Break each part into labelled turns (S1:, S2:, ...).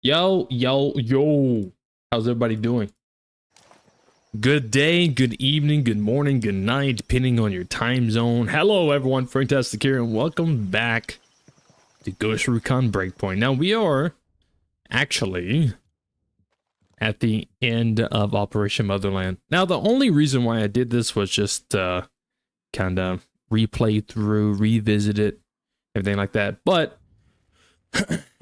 S1: Yo, yo, yo. How's everybody doing? Good day, good evening, good morning, good night, depending on your time zone. Hello, everyone. FrankTastic here, and welcome back to RECON Breakpoint. Now, we are actually at the end of Operation Motherland. Now, the only reason why I did this was just kind of replay through, revisit it, everything like that. But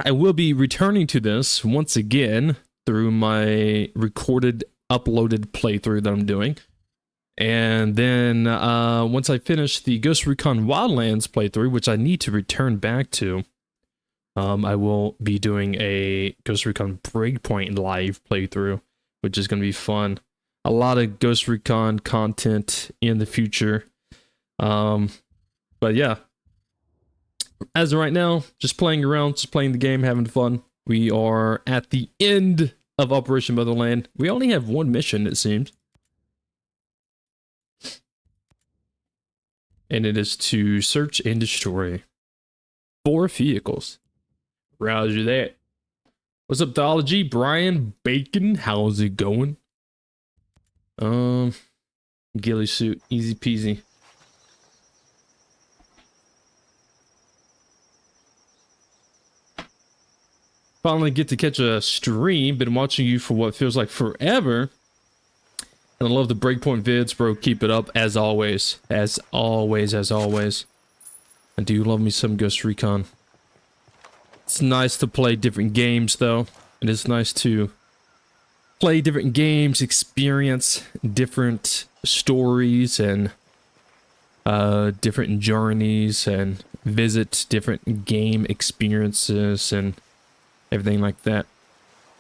S1: I will be returning to this once again through my recorded, uploaded playthrough that I'm doing. And then once I finish the RECON Wildlands playthrough, which I need to return back to, I will be doing a RECON Breakpoint live playthrough, which is going to be fun. A lot of RECON content in the future. But yeah. As of right now, just playing around, just playing the game, having fun. We are at the end of Operation Motherland. We only have one mission, it seems. And it is to search and destroy 4 vehicles. Roger that. What's up, Theology? Brian Bacon, how's it going? Ghillie suit, easy peasy. Finally get to catch a stream. Been watching you for what feels like forever. And I love the Breakpoint vids, bro. Keep it up as always. As always, as always. I do love me some RECON. It's nice to play different games, though. It is nice to play different games, experience different stories and different journeys, and visit different game experiences and everything like that.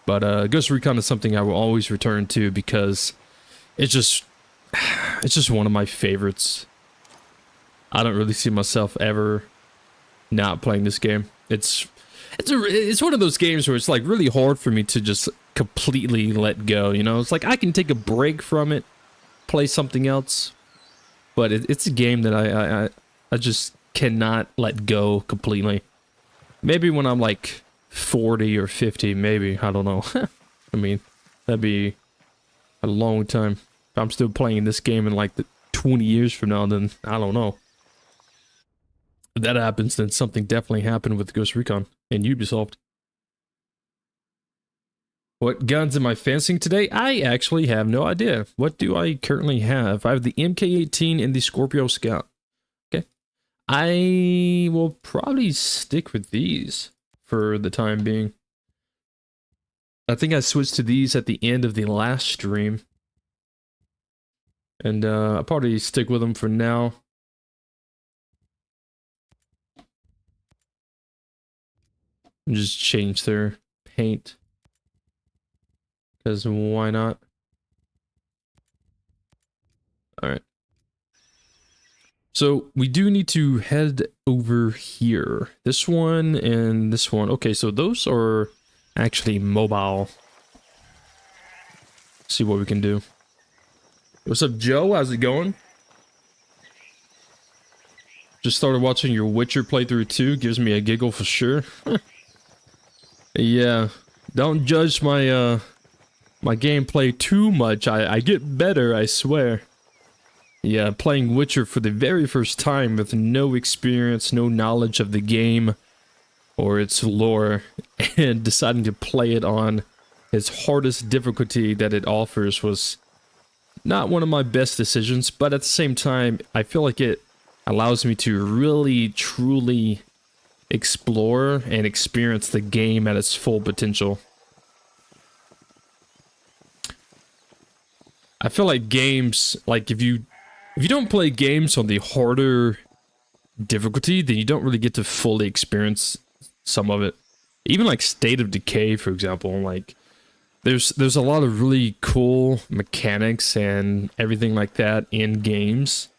S1: But RECON is something I will always return to because it's just one of my favorites. I don't really see myself ever not playing this game. It's one of those games where it's like really hard for me to just completely let go, you know? It's like I can take a break from it, play something else, but it's a game that I just cannot let go completely. Maybe when I'm like 40 or 50, maybe, I don't know. I mean, that'd be a long time. If I'm still playing this game in like 20 years from now, then I don't know. If that happens, then something definitely happened with RECON and Ubisoft. What guns am I fancying today? I actually have no idea. What do I currently have? I have the MK18 and the Scorpio Scout. Okay. I will probably stick with these for the time being. I think I switched to these at the end of the last stream. And I'll probably stick with them for now. And just change their paint. Because why not? Alright. So we do need to head over here. This one and this one. Okay, so those are actually mobile. Let's see what we can do. What's up, Joe? How's it going? Just started watching your Witcher playthrough too. Gives me a giggle for sure. Yeah, don't judge my my gameplay too much. I get better, I swear. Yeah, playing Witcher for the very first time with no experience, no knowledge of the game or its lore, and deciding to play it on its hardest difficulty that it offers was not one of my best decisions, but at the same time, I feel like it allows me to really, truly explore and experience the game at its full potential. I feel like games, like if you don't play games on the harder difficulty, then you don't really get to fully experience some of it. Even like State of Decay, for example, like there's a lot of really cool mechanics and everything like that in games.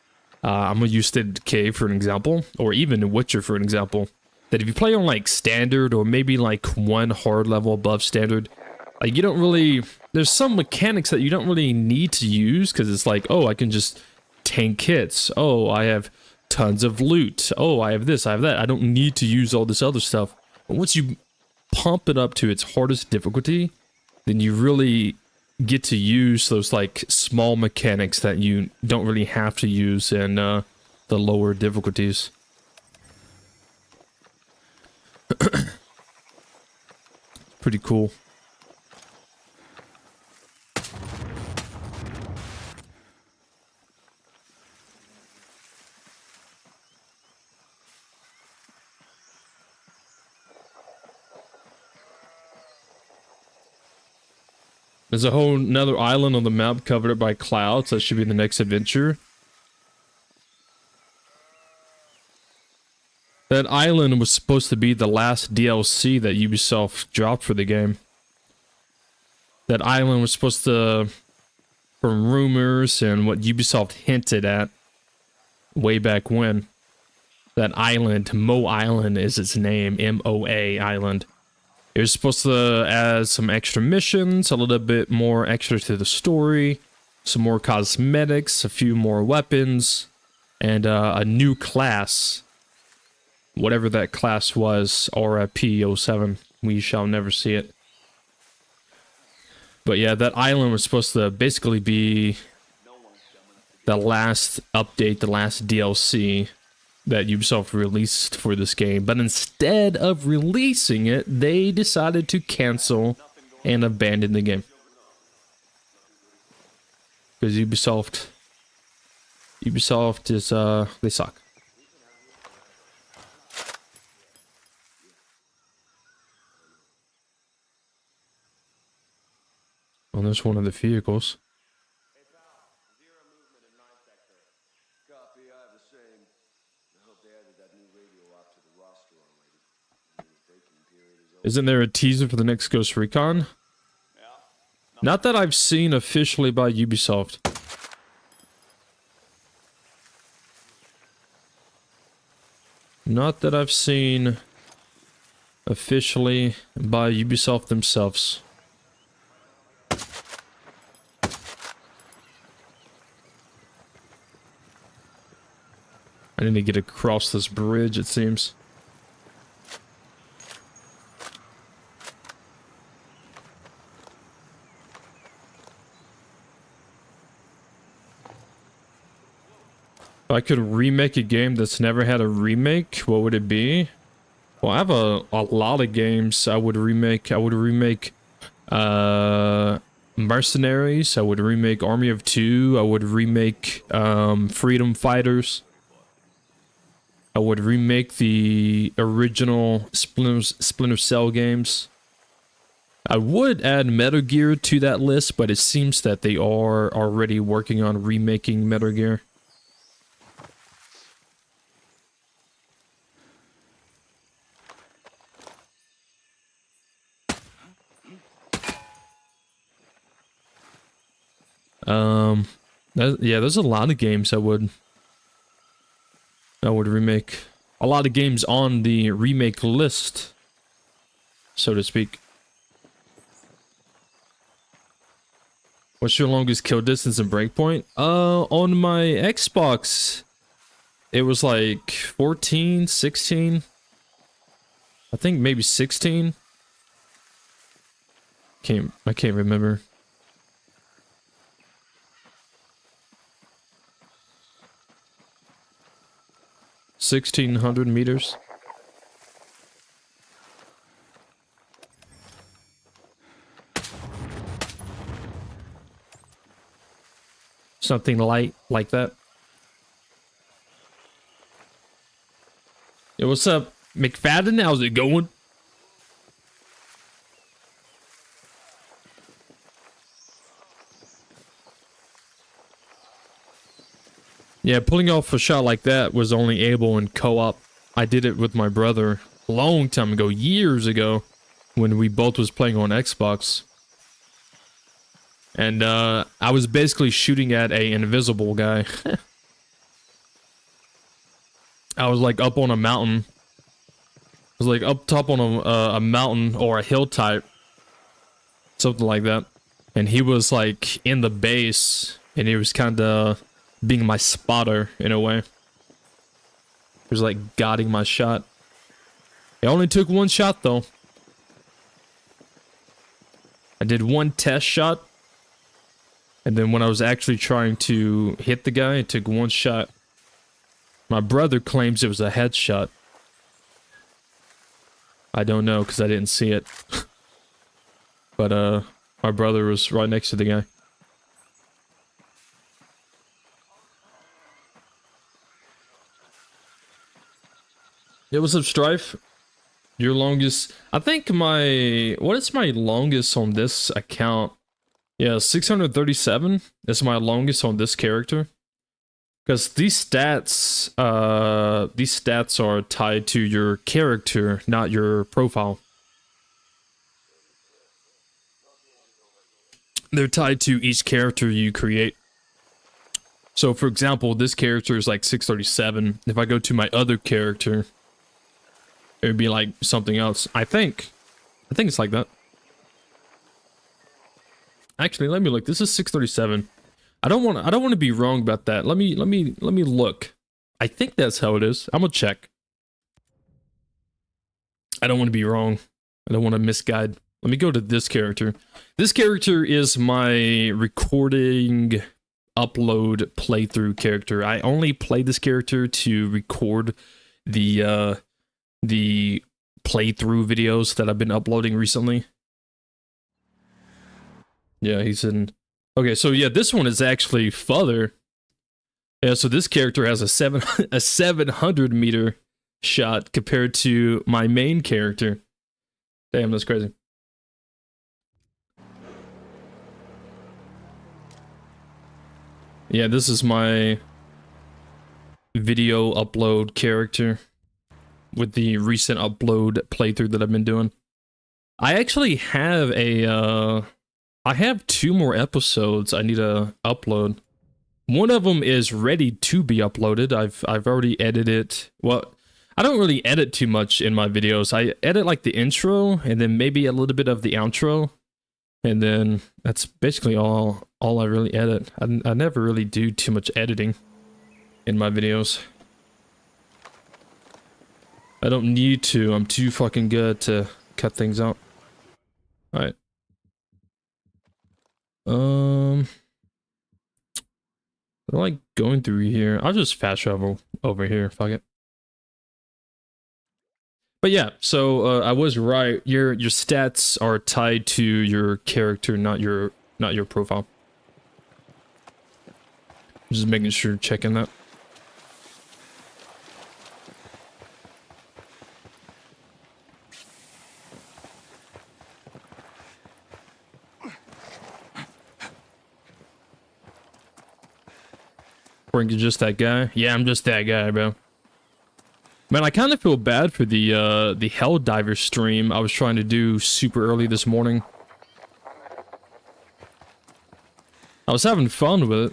S1: I'm gonna use State of Decay for an example, or even Witcher for an example. That if you play on like standard or maybe like one hard level above standard, like you don't really, there's some mechanics that you don't really need to use because it's like, oh, I can just tank hits. Oh, I have tons of loot. Oh, I have this, I have that. I don't need to use all this other stuff. But once you pump it up to its hardest difficulty, then you really get to use those like small mechanics that you don't really have to use in the lower difficulties. Pretty cool. There's a whole another island on the map covered up by clouds. That should be the next adventure. That island was supposed to be the last DLC that Ubisoft dropped for the game. That island was supposed to, from rumors and what Ubisoft hinted at way back when, that island, Mo Island is its name, M-O-A Island. It was supposed to add some extra missions, a little bit more extra to the story, some more cosmetics, a few more weapons, and a new class. Whatever that class was, RIP-07, we shall never see it. But yeah, that island was supposed to basically be the last update, the last DLC that Ubisoft released for this game. But instead of releasing it, they decided to cancel and abandon the game. Because Ubisoft is, they suck. Well, there's one of the vehicles. Isn't there a teaser for the next Ghost Recon? Not that I've seen officially by Ubisoft. Not that I've seen officially by Ubisoft themselves. I need to get across this bridge, it seems. If I could remake a game that's never had a remake, what would it be? Well, I have a lot of games I would remake. I would remake Mercenaries. I would remake Army of Two. I would remake Freedom Fighters. I would remake the original Splinter Cell games. I would add Metal Gear to that list, but it seems that they are already working on remaking Metal Gear. Yeah, there's a lot of games I would remake. A lot of games on the remake list, so to speak. What's your longest kill distance in Breakpoint? On my Xbox, it was like 14, 16. I think maybe 16. I can't remember. 1,600 meters. Something light like that. Yo, what's up, McFadden? How's it going? Yeah, pulling off a shot like that was only able in co-op. I did it with my brother a long time ago, years ago, when we both was playing on Xbox. And I was basically shooting at an invisible guy. I was like up on a mountain. I was like up top on a mountain or a hill type. Something like that. And he was like in the base, and he was kind of being my spotter in a way. He was like guiding my shot. It only took one shot though. did one test shot, and then when I was actually trying to hit the guy, I took one shot. My brother claims it was a headshot. I don't know because I didn't see it. But my brother was right next to the guy. It was a Strife. Your longest, I think what is my longest on this account? Yeah, 637 is my longest on this character. Because these stats are tied to your character, not your profile. They're tied to each character you create. So for example, this character is like 637. If I go to my other character, it would be like something else. I think it's like that. Actually, let me look. This is 637. I don't want to be wrong about that. Let me look. I think that's how it is. I'm gonna check. I don't want to be wrong. I don't want to misguide. Let me go to this character. This character is my recording upload playthrough character. I only play this character to record the playthrough videos that I've been uploading recently. Yeah, he's in. Okay, so yeah, this one is actually further. Yeah, so this character has a 700 meter shot compared to my main character. Damn, that's crazy. Yeah, this is my video upload character with the recent upload playthrough that I've been doing. I actually have I have 2 more episodes I need to upload. One of them is ready to be uploaded. I've already edited. Well, I don't really edit too much in my videos. I edit like the intro and then maybe a little bit of the outro, and then that's basically all I really edit. I never really do too much editing in my videos. I don't need to. I'm too fucking good to cut things out. All right. I like going through here. I'll just fast travel over here. Fuck it. But yeah, so I was right. Your stats are tied to your character, not your profile. Just making sure, checking that. Frank is just that guy? Yeah, I'm just that guy, bro. Man, I kind of feel bad for the Helldiver stream I was trying to do super early this morning. I was having fun with it,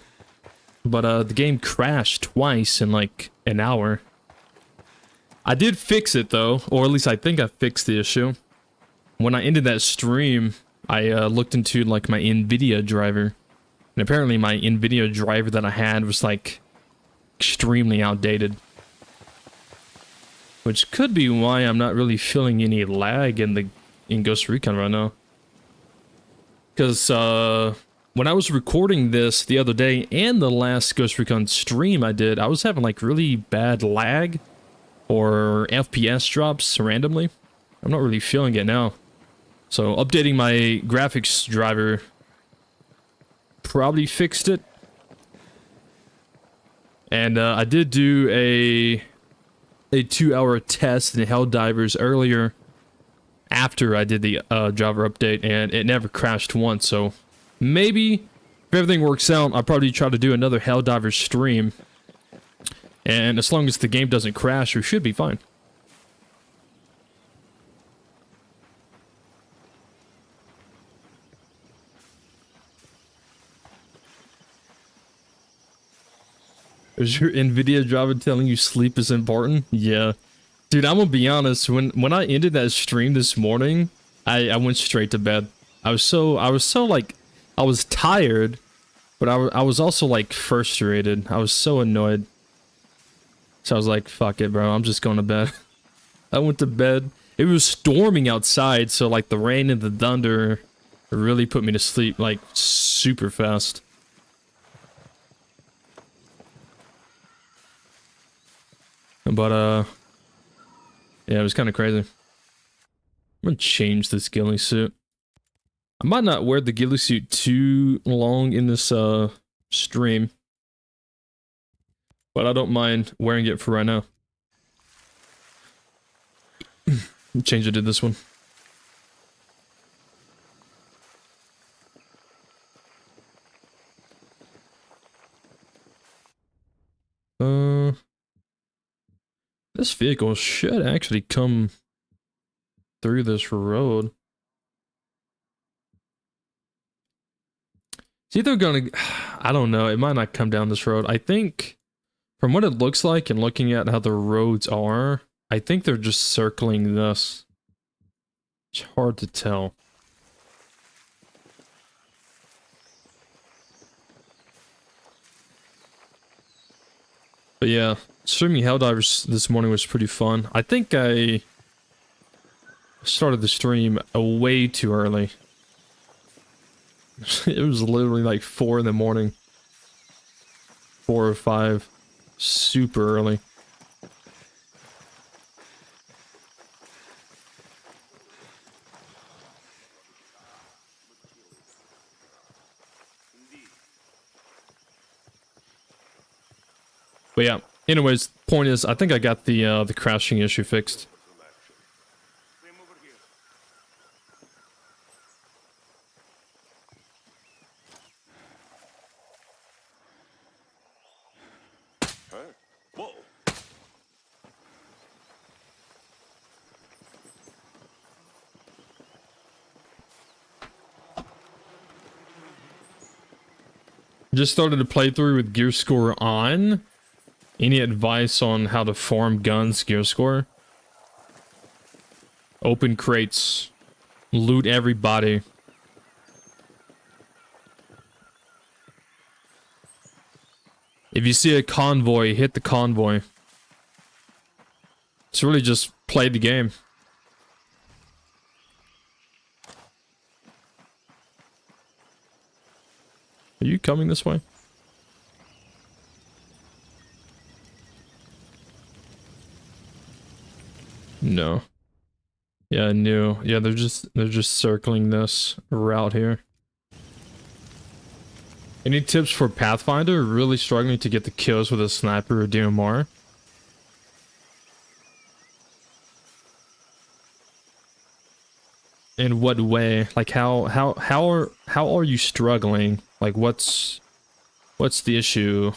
S1: but the game crashed twice in like an hour. I did fix it though, or at least I think I fixed the issue. When I ended that stream, I looked into like my NVIDIA driver. And apparently my NVIDIA driver that I had was like extremely outdated. Which could be why I'm not really feeling any lag in Ghost Recon right now. Because when I was recording this the other day and the last Ghost Recon stream I did, I was having like really bad lag or FPS drops randomly. I'm not really feeling it now. So updating my graphics driver probably fixed it. And I did do a 2-hour test in Helldivers earlier after I did the driver update, and it never crashed once. So maybe if everything works out, I'll probably try to do another Helldivers stream, and as long as the game doesn't crash, we should be fine. Is your NVIDIA driver telling you sleep is important? Yeah. Dude, I'm gonna be honest, when I ended that stream this morning, I went straight to bed. I was tired, but I was also like frustrated. I was so annoyed. So I was like, fuck it, bro, I'm just going to bed. I went to bed. It was storming outside, so like the rain and the thunder It really put me to sleep, like, super fast. But, yeah, it was kind of crazy. I'm gonna change this ghillie suit. I might not wear the ghillie suit too long in this, stream. But I don't mind wearing it for right now. Change it to this one. This vehicle should actually come through this road. It's either gonna, I don't know, it might not come down this road. I think, from what it looks like and looking at how the roads are, I think they're just circling this. It's hard to tell. But yeah, streaming Helldivers this morning was pretty fun. I think I started the stream way too early. It was literally like 4 in the morning. 4 or 5. Super early. But yeah, anyways, point is, I think I got the crashing issue fixed. Just started to play through with gear score on. Any advice on how to farm guns gear score? Open crates. Loot everybody. If you see a convoy, hit the convoy. It's really just play the game. Are you coming this way? No. Yeah, I knew. Yeah, they're just circling this route here. Any tips for Pathfinder? Really struggling to get the kills with a sniper or DMR? In what way? Like how are you struggling? Like what's the issue?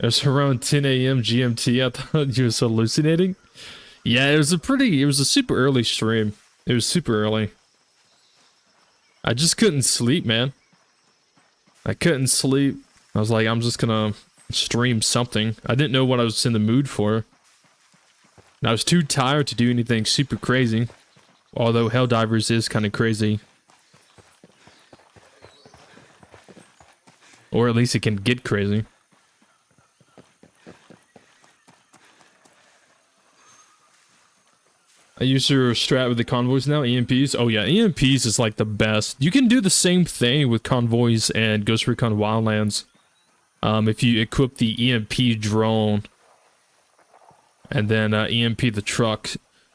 S1: It was around 10 a.m. GMT. I thought you was hallucinating. Yeah, it was a super early stream. It was super early. I just couldn't sleep, man. I couldn't sleep. I was like, I'm just gonna stream something. I didn't know what I was in the mood for. And I was too tired to do anything super crazy. Although Helldivers is kind of crazy. Or at least it can get crazy. I use your strat with the convoys now, EMPs. Oh yeah, EMPs is like the best. You can do the same thing with convoys and Ghost Recon Wildlands. If you equip the EMP drone and then EMP the truck.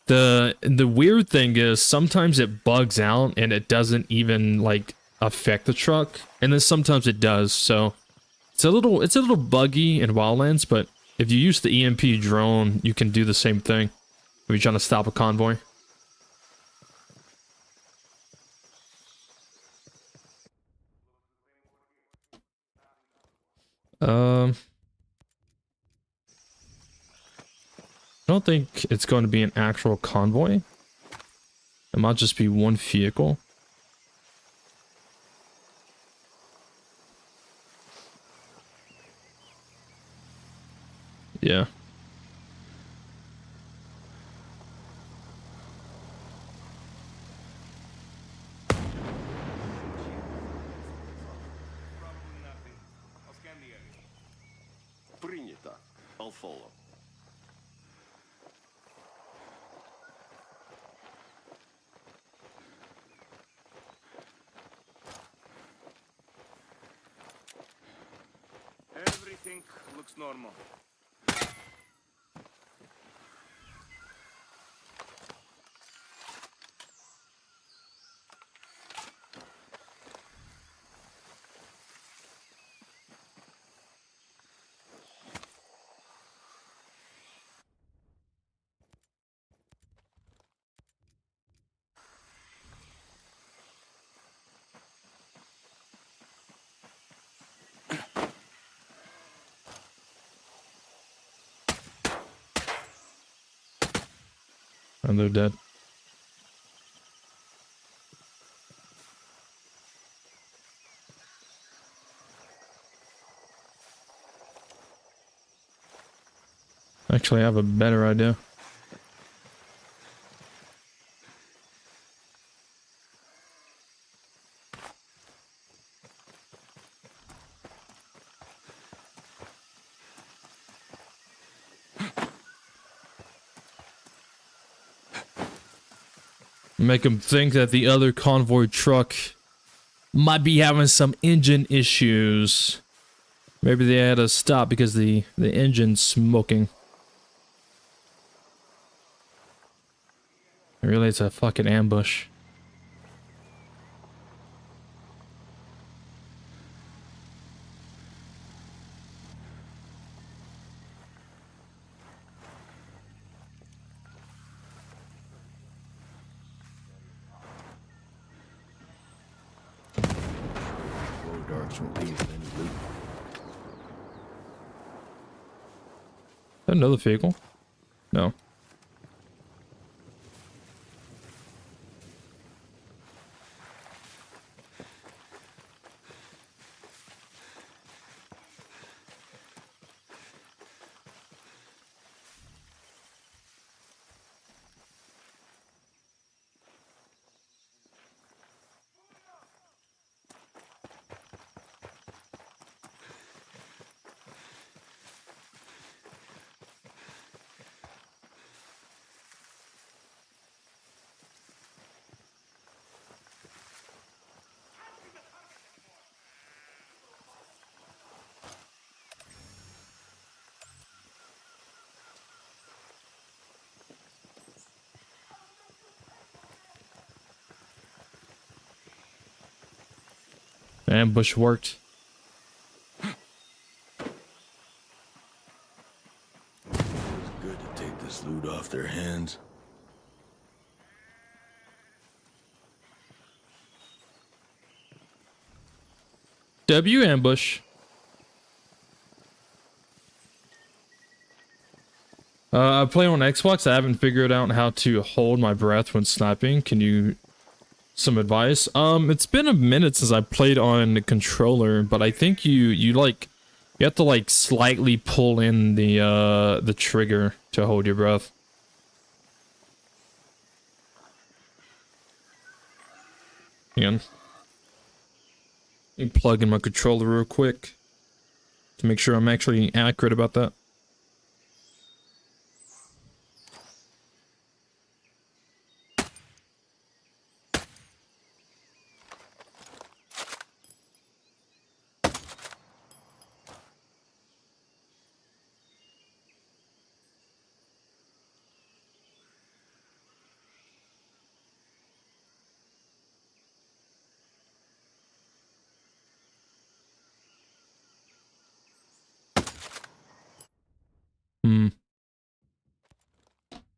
S1: The weird thing is sometimes it bugs out and it doesn't even like affect the truck, and then sometimes it does. So it's a little buggy in Wildlands, but if you use the EMP drone, you can do the same thing. Are you trying to stop a convoy? I don't think it's going to be an actual convoy. It might just be one vehicle. Yeah.
S2: Принято. I'll follow. Everything looks normal.
S1: And they're dead. Actually, I have a better idea. Make them think that the other convoy truck might be having some engine issues. Maybe they had to stop because the engine's smoking. Really, it's a fucking ambush. Another vehicle? No. Ambush worked.
S3: It's good to take this loot off their hands.
S1: W ambush. I play on Xbox. I haven't figured out how to hold my breath when sniping. Can you some advice? It's been a minute since I played on the controller, but I think you have to like slightly pull in the trigger to hold your breath. Again. Let me plug in my controller real quick to make sure I'm actually accurate about that.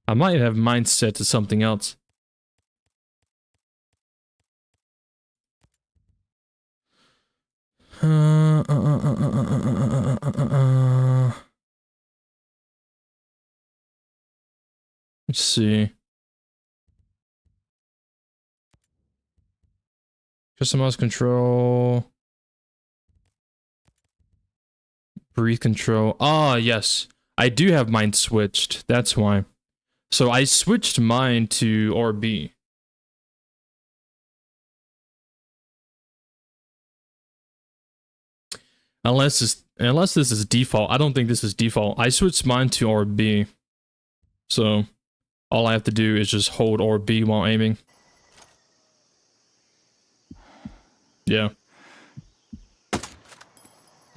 S1: I might have mine set to something else. Let's see. Customize control. Breathe control. Ah, yes. I do have mine switched. That's why. So I switched mine to RB. Unless this is default. I don't think this is default. I switched mine to RB. So all I have to do is just hold RB while aiming. Yeah.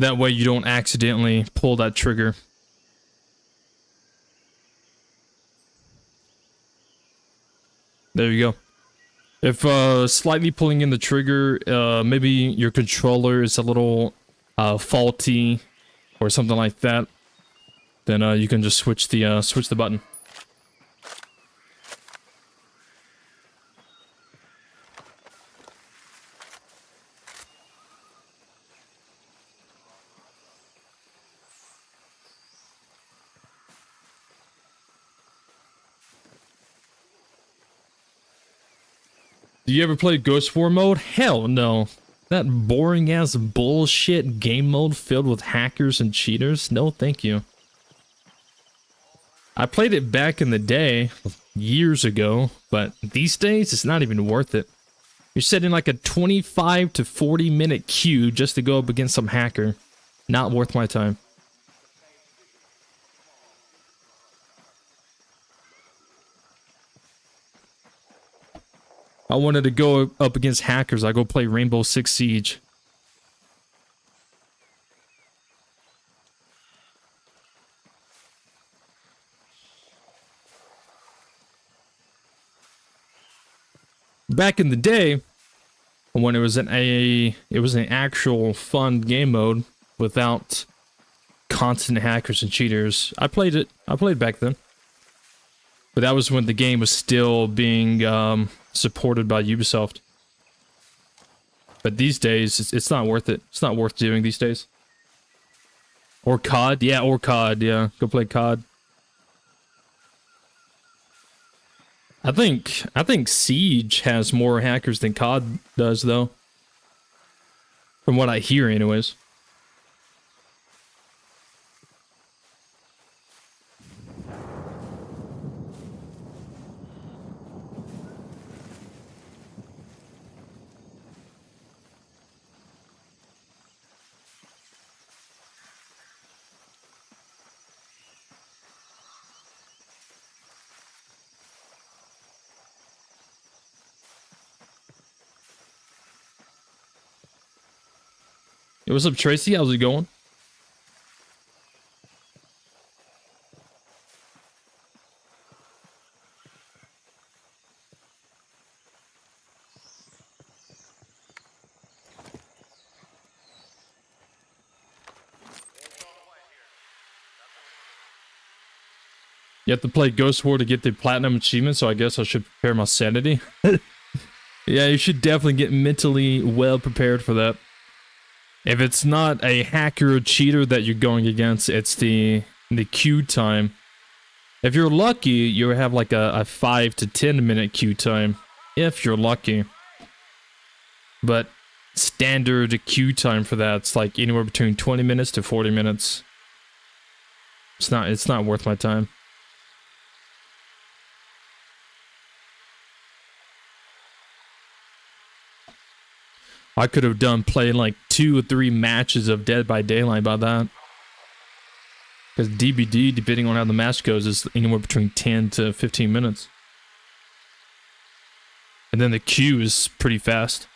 S1: That way you don't accidentally pull that trigger. There you go. If slightly pulling in the trigger, maybe your controller is a little faulty or something like that, then you can just switch the button. Do you ever play Ghost War mode? Hell no. That boring ass bullshit game mode filled with hackers and cheaters? No, thank you. I played it back in the day, years ago, but these days it's not even worth it. You're setting like a 25 to 40 minute queue just to go up against some hacker. Not worth my time. I wanted to go up against hackers. I go play Rainbow Six Siege. Back in the day, when it was an actual fun game mode without constant hackers and cheaters, I played it. I played back then. But that was when the game was still being supported by Ubisoft. But these days, it's not worth it. It's not worth doing these days. Or COD, yeah, or COD, yeah. Go play COD. I think Siege has more hackers than COD does, though. From what I hear, anyways. Hey, what's up, Tracy? How's it going? You have to play Ghost War to get the platinum achievement, so I guess I should prepare my sanity. Yeah, you should definitely get mentally well prepared for that. If it's not a hacker or cheater that you're going against, it's the queue time. If you're lucky, you'll have like a 5 to 10 minute queue time. If you're lucky. But standard queue time for that's like anywhere between 20 minutes to 40 minutes. It's not worth my time. I could have done playing like 2 or 3 matches of Dead by Daylight by that. Because DBD, depending on how the match goes, is anywhere between 10 to 15 minutes. And then the queue is pretty fast.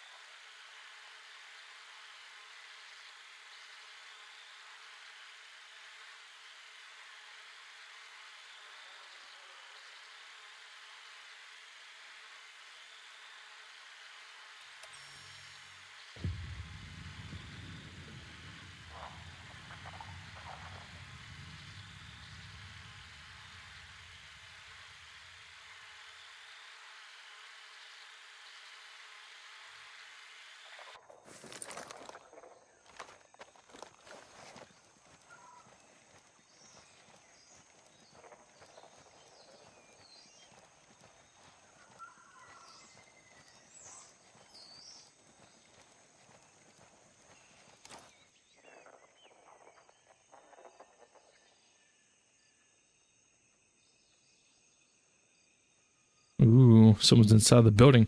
S1: Ooh, someone's inside the building.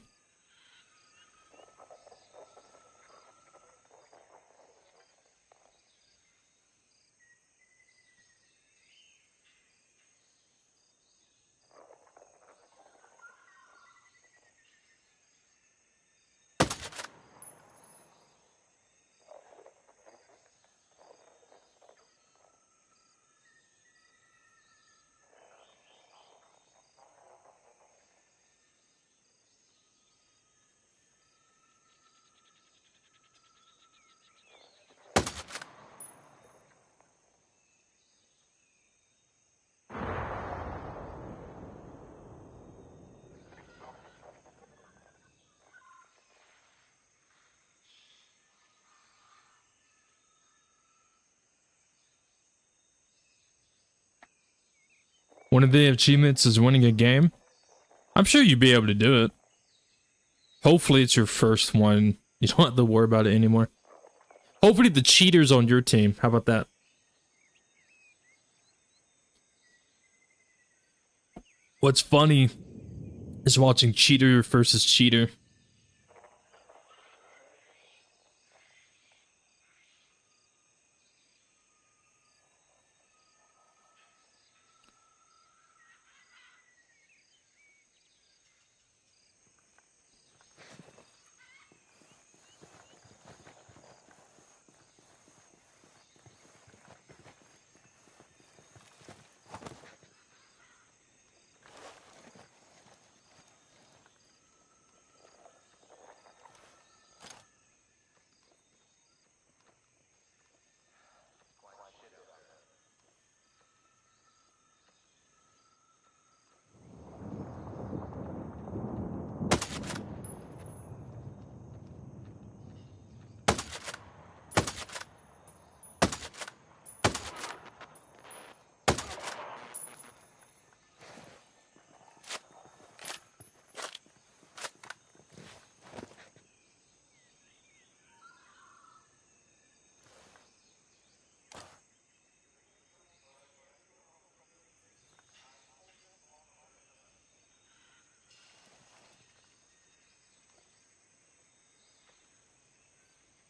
S1: One of the achievements is winning a game. I'm sure you'd be able to do it. Hopefully it's your first one. You don't have to worry about it anymore. Hopefully the cheater's on your team. How about that? What's funny is watching cheater versus cheater.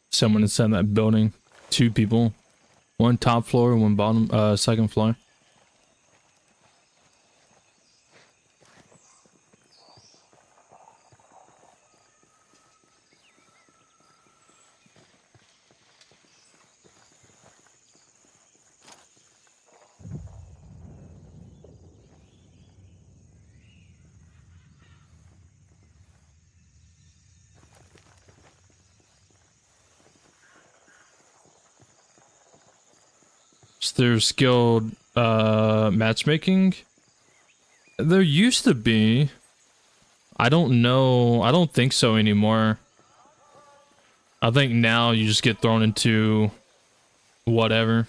S1: Someone inside that building. 2 people. One top floor, one bottom, second floor. There's skilled matchmaking. There used to be. I don't know. I don't think so anymore. I think now you just get thrown into whatever.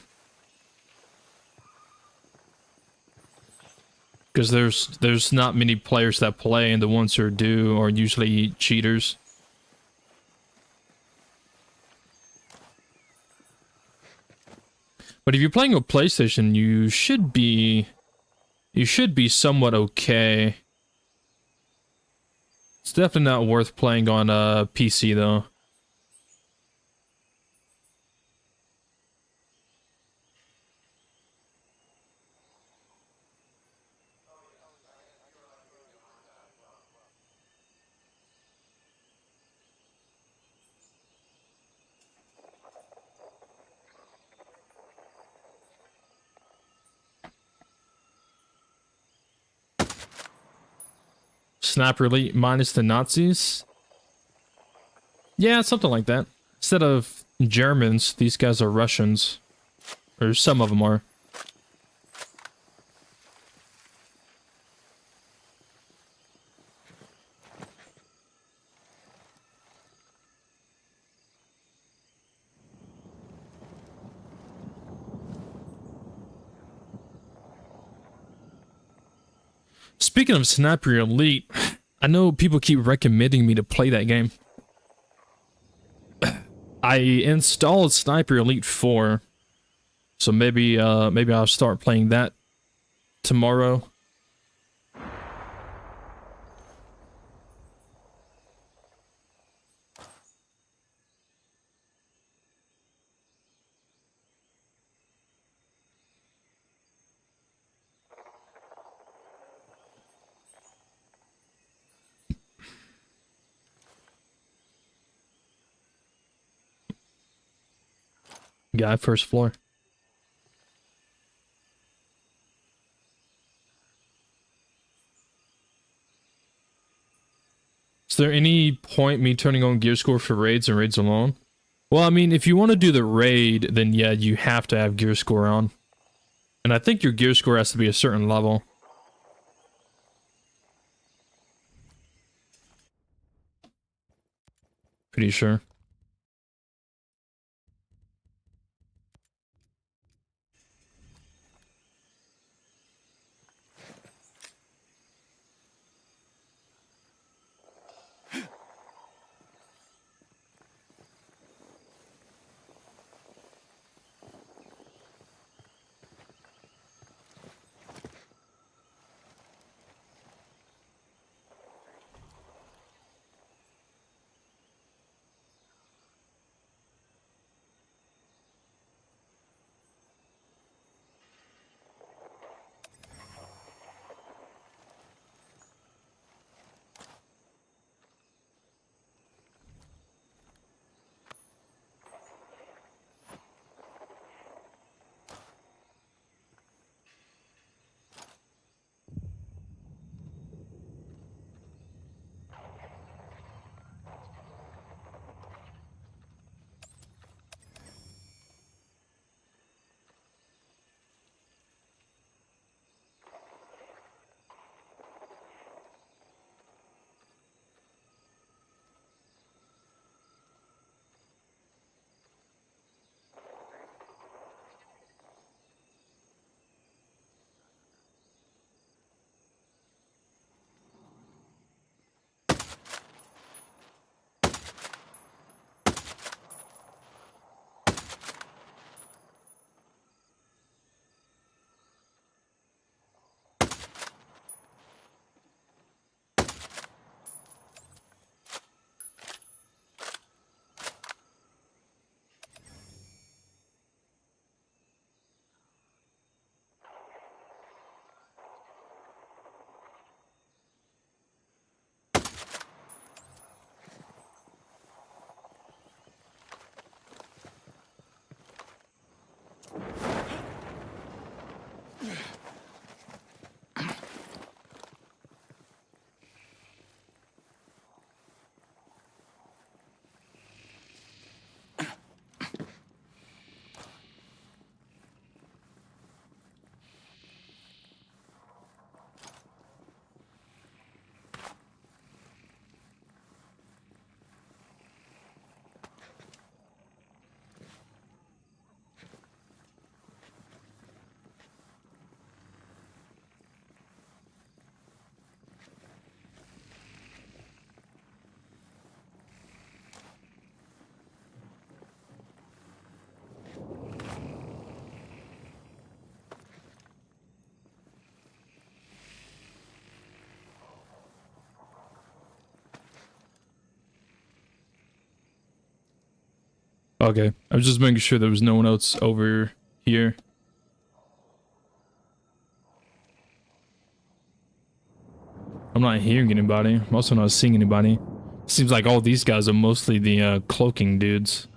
S1: Because there's not many players that play, and the ones who do are usually cheaters. But if you're playing with PlayStation, you should be somewhat okay. It's definitely not worth playing on a PC though. Sniper Elite minus the Nazis? Yeah, something like that. Instead of Germans, these guys are Russians. Or some of them are. Speaking of Sniper Elite, I know people keep recommending me to play that game. I installed Sniper Elite 4, so maybe I'll start playing that tomorrow. Guy first floor. Is there any point me turning on gear score for raids and raids alone? Well, I mean, if you want to do the raid, then yeah, you have to have gear score on. And I think your gear score has to be a certain level. Pretty sure. Okay, I was just making sure there was no one else over here. I'm not hearing anybody. I'm also not seeing anybody. Seems like all these guys are mostly the cloaking dudes.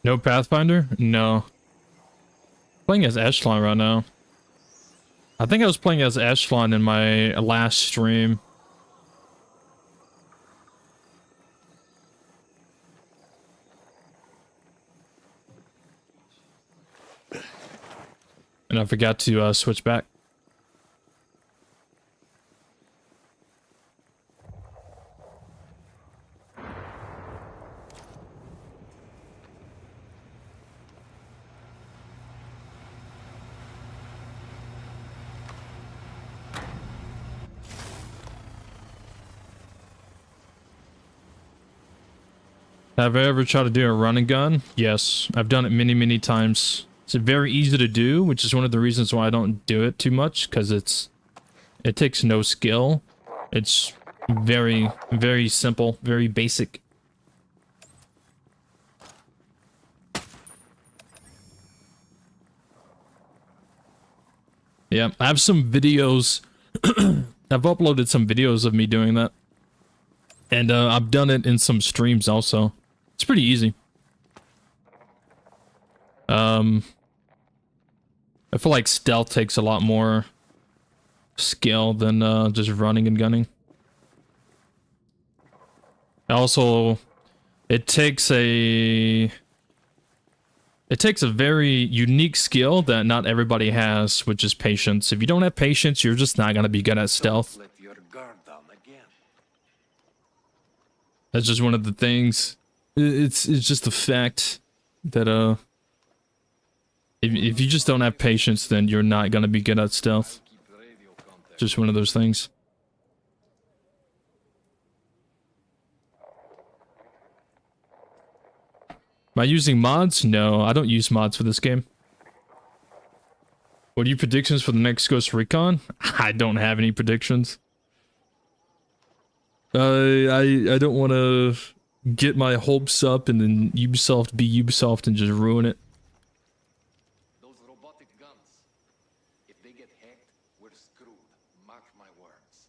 S1: No Pathfinder? No. Playing as Echelon right now. I think I was playing as Echelon in my last stream. And I forgot to switch back. Have I ever tried to do a run and gun? Yes, I've done it many, many times. It's very easy to do, which is one of the reasons why I don't do it too much, because it takes no skill. It's very, very simple, very basic. Yeah, I have some videos. I've uploaded some videos of me doing that. And I've done it in some streams also. It's pretty easy. I feel like stealth takes a lot more skill than just running and gunning. Also, it takes a very unique skill that not everybody has, which is patience. If you don't have patience, you're just not gonna be good at stealth. That's just one of the things. It's just the fact that if you just don't have patience, then you're not gonna be good at stealth. Just one of those things. Am I using mods? No, I don't use mods for this game. What are your predictions for the next Ghost Recon? I don't have any predictions. I don't want to get my hopes up and then Ubisoft be Ubisoft and just ruin it.
S2: Those robotic guns, if they get hacked, we're screwed. Mark my words.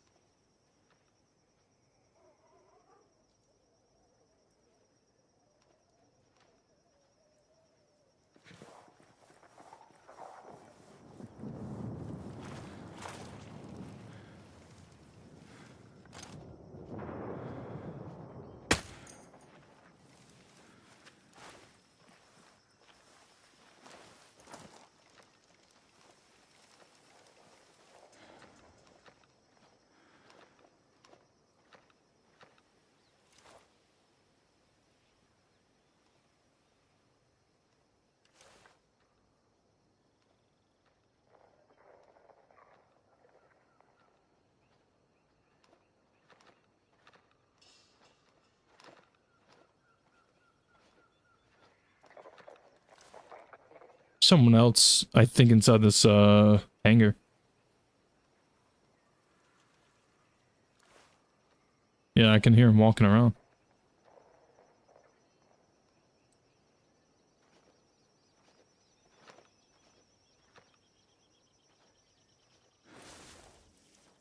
S1: Someone else, I think, inside this hangar. Yeah, I can hear him walking around.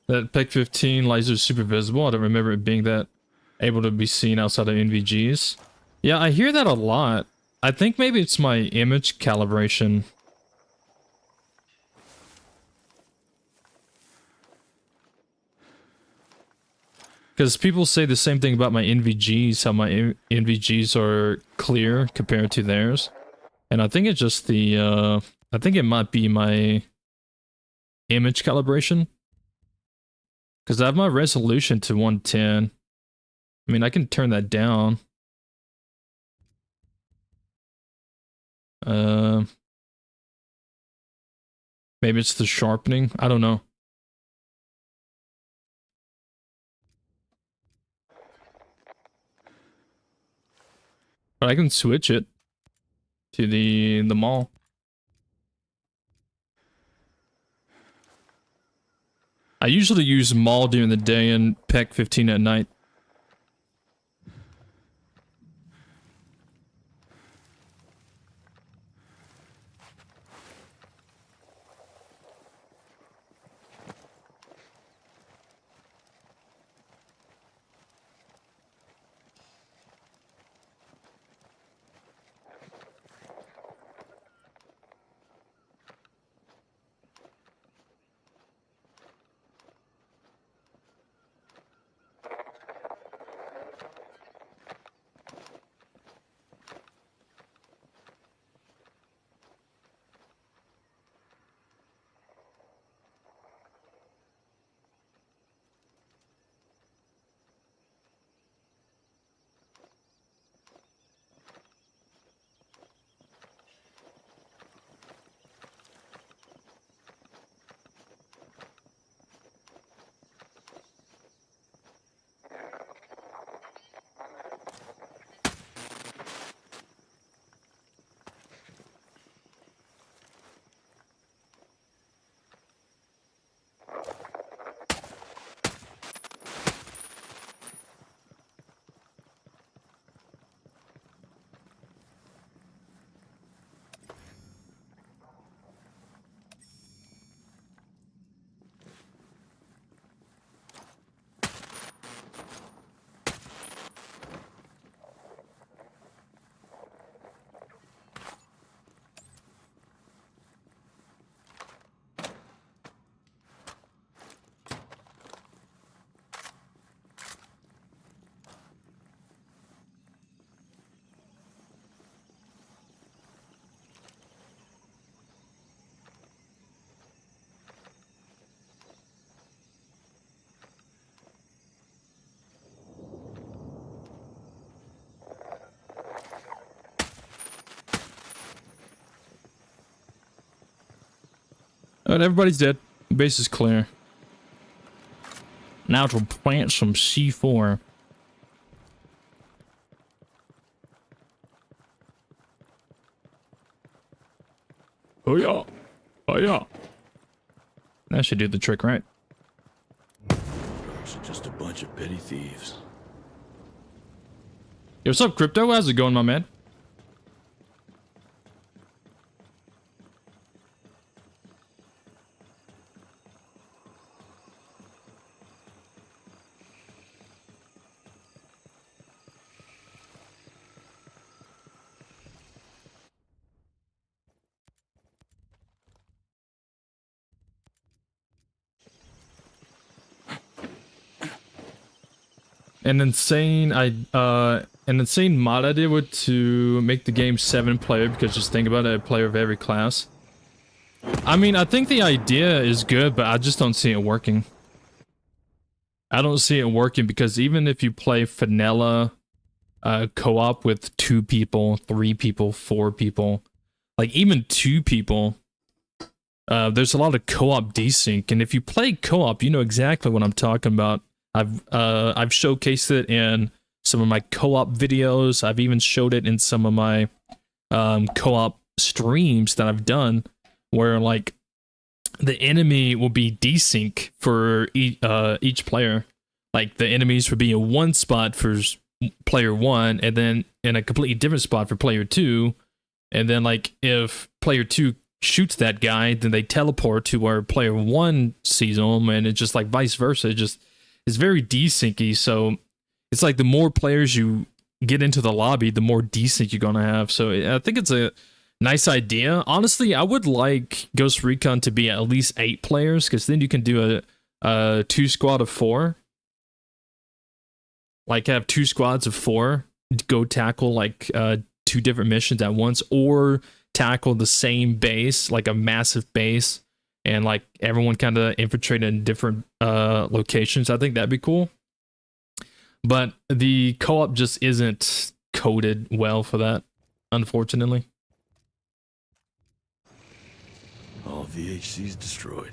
S1: That PEC 15 laser is super visible. I don't remember it being that able to be seen outside of NVGs. Yeah, I hear that a lot. I think maybe it's my image calibration. Because people say the same thing about my NVGs, how my NVGs are clear compared to theirs. And I think it's just the, I think it might be my image calibration. Because I have my resolution to 110. I mean, I can turn that down. Maybe it's the sharpening. I don't know. But I can switch it to the mall. I usually use mall during the day and PEC 15 at night. Alright, everybody's dead. Base is clear. Now to plant some C4. Oh yeah. Oh yeah. That should do the trick, right?
S3: Guards are just a bunch of petty thieves.
S1: Yo, what's up, Crypto? How's it going, my man? An insane mod I did would to make the game 7-player, because just think about it, a player of every class. I mean, I think the idea is good, but I just don't see it working. I don't see it working because even if you play vanilla co-op with 2 people, 3 people, 4 people, like even 2 people, there's a lot of co-op desync, and if you play co-op, you know exactly what I'm talking about. I've showcased it in some of my co-op videos. I've even showed it in some of my co-op streams that I've done, where like the enemy will be desync for each player. Like the enemies would be in one spot for player 1, and then in a completely different spot for player 2. And then like if player 2 shoots that guy, then they teleport to where player 1 sees them, and it's just like vice versa. It's very desyncy, so it's like the more players you get into the lobby, the more desync you're gonna have. So I think it's a nice idea. Honestly, I would like Ghost Recon to be at least 8 players, because then you can do a 2 squad of 4. like have 2 squads of 4 go tackle like 2 different missions at once, or tackle the same base, like a massive base, and like everyone kind of infiltrate in different locations. I think that'd be cool. But the co-op just isn't coded well for that, unfortunately.
S3: All VHCs destroyed.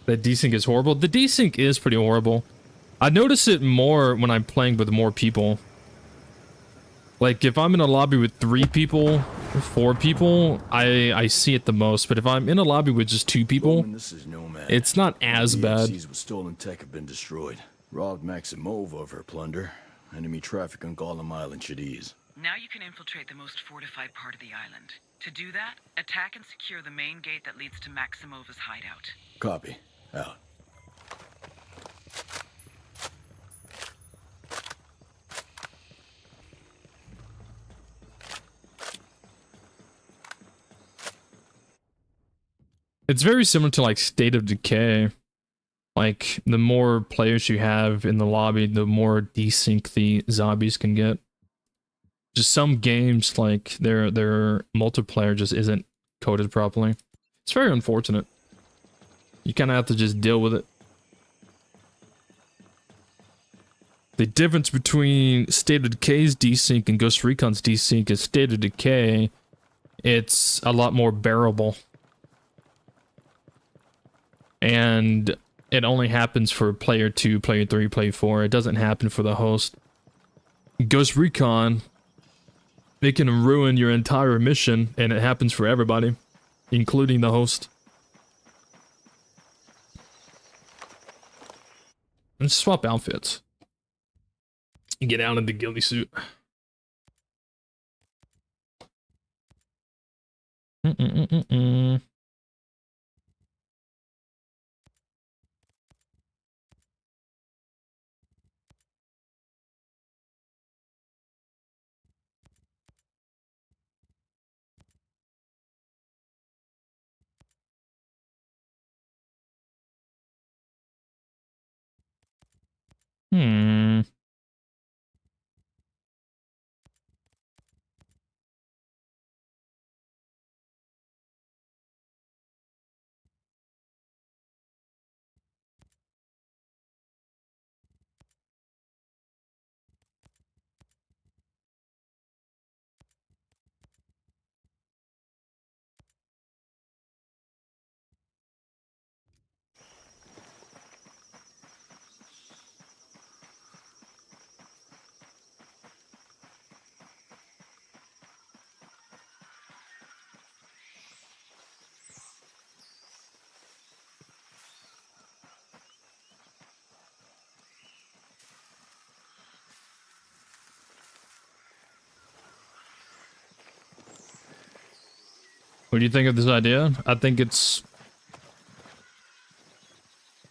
S1: The desync is horrible. The desync is pretty horrible. I notice it more when I'm playing with more people. Like if I'm in a lobby with 3 people, 4 people, I see it the most. But if I'm in a lobby with just 2 people, it's not as bad.
S3: VHCs with stolen tech have been destroyed. Robbed Maximova of her plunder. Enemy traffic on Golem Island should ease.
S4: Now you can infiltrate the most fortified part of the island. To do that, attack and secure the main gate that leads to Maximova's hideout.
S3: Copy. Out.
S1: It's very similar to like State of Decay. Like the more players you have in the lobby, the more desync the zombies can get. Just some games, like their multiplayer just isn't coded properly. It's very unfortunate. You kind of have to just deal with it. The difference between State of Decay's desync and Ghost Recon's desync is State of Decay, it's a lot more bearable. And it only happens for player 2, player 3, player 4. It doesn't happen for the host. Ghost Recon, it can ruin your entire mission, and it happens for everybody, including the host. Let's swap outfits. And get out of the ghillie suit. What do you think of this idea? I think it's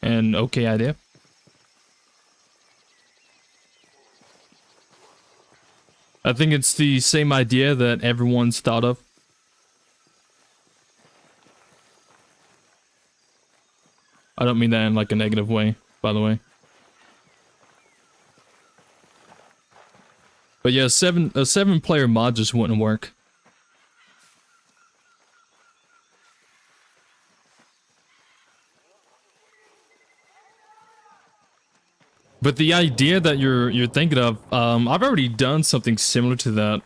S1: an okay idea. I think it's the same idea that everyone's thought of. I don't mean that in like a negative way, by the way. But yeah, a 7-player mod just wouldn't work. But the idea that you're thinking of, I've already done something similar to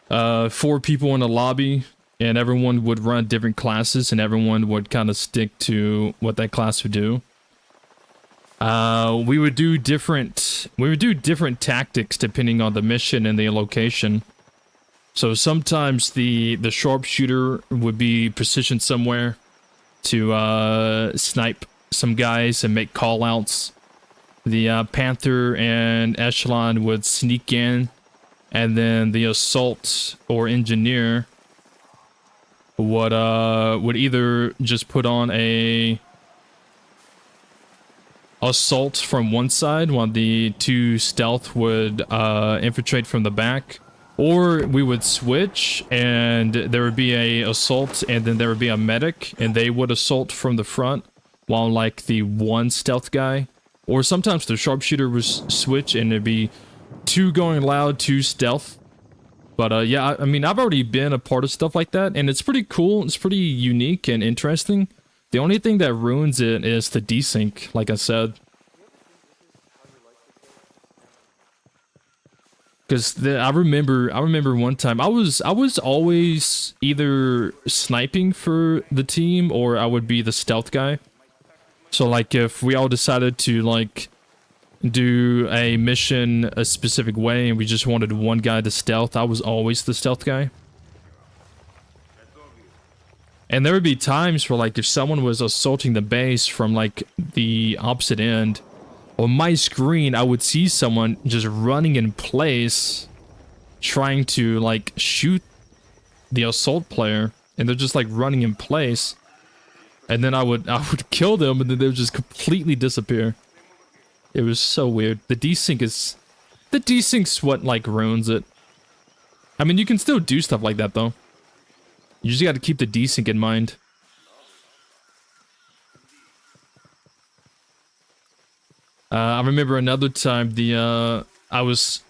S1: that. 4 people in a lobby, and everyone would run different classes, and everyone would kind of stick to what that class would do. We would do different tactics depending on the mission and the location. So sometimes the sharpshooter would be positioned somewhere to snipe some guys and make call-outs. The Panther and Echelon would sneak in, and then the assault or engineer would either just put on a assault from one side while the 2 stealth would infiltrate from the back, or we would switch and there would be a assault and then there would be a medic and they would assault from the front, while like the one stealth guy, or sometimes the sharpshooter was switch and it'd be 2 going loud, 2 stealth. But yeah, I mean, I've already been a part of stuff like that, and it's pretty cool. It's pretty unique and interesting. The only thing that ruins it is the desync, like I said. Because I remember one time I was always either sniping for the team or I would be the stealth guy. So like if we all decided to like do a mission a specific way and we just wanted one guy to stealth, I was always the stealth guy. And there would be times where like if someone was assaulting the base from like the opposite end, on my screen, I would see someone just running in place, trying to like shoot the assault player, and they're just like running in place. And then I would kill them, and then they would just completely disappear. It was so weird. The desync's what like ruins it. I mean, you can still do stuff like that though. You just got to keep the desync in mind. I remember another time I was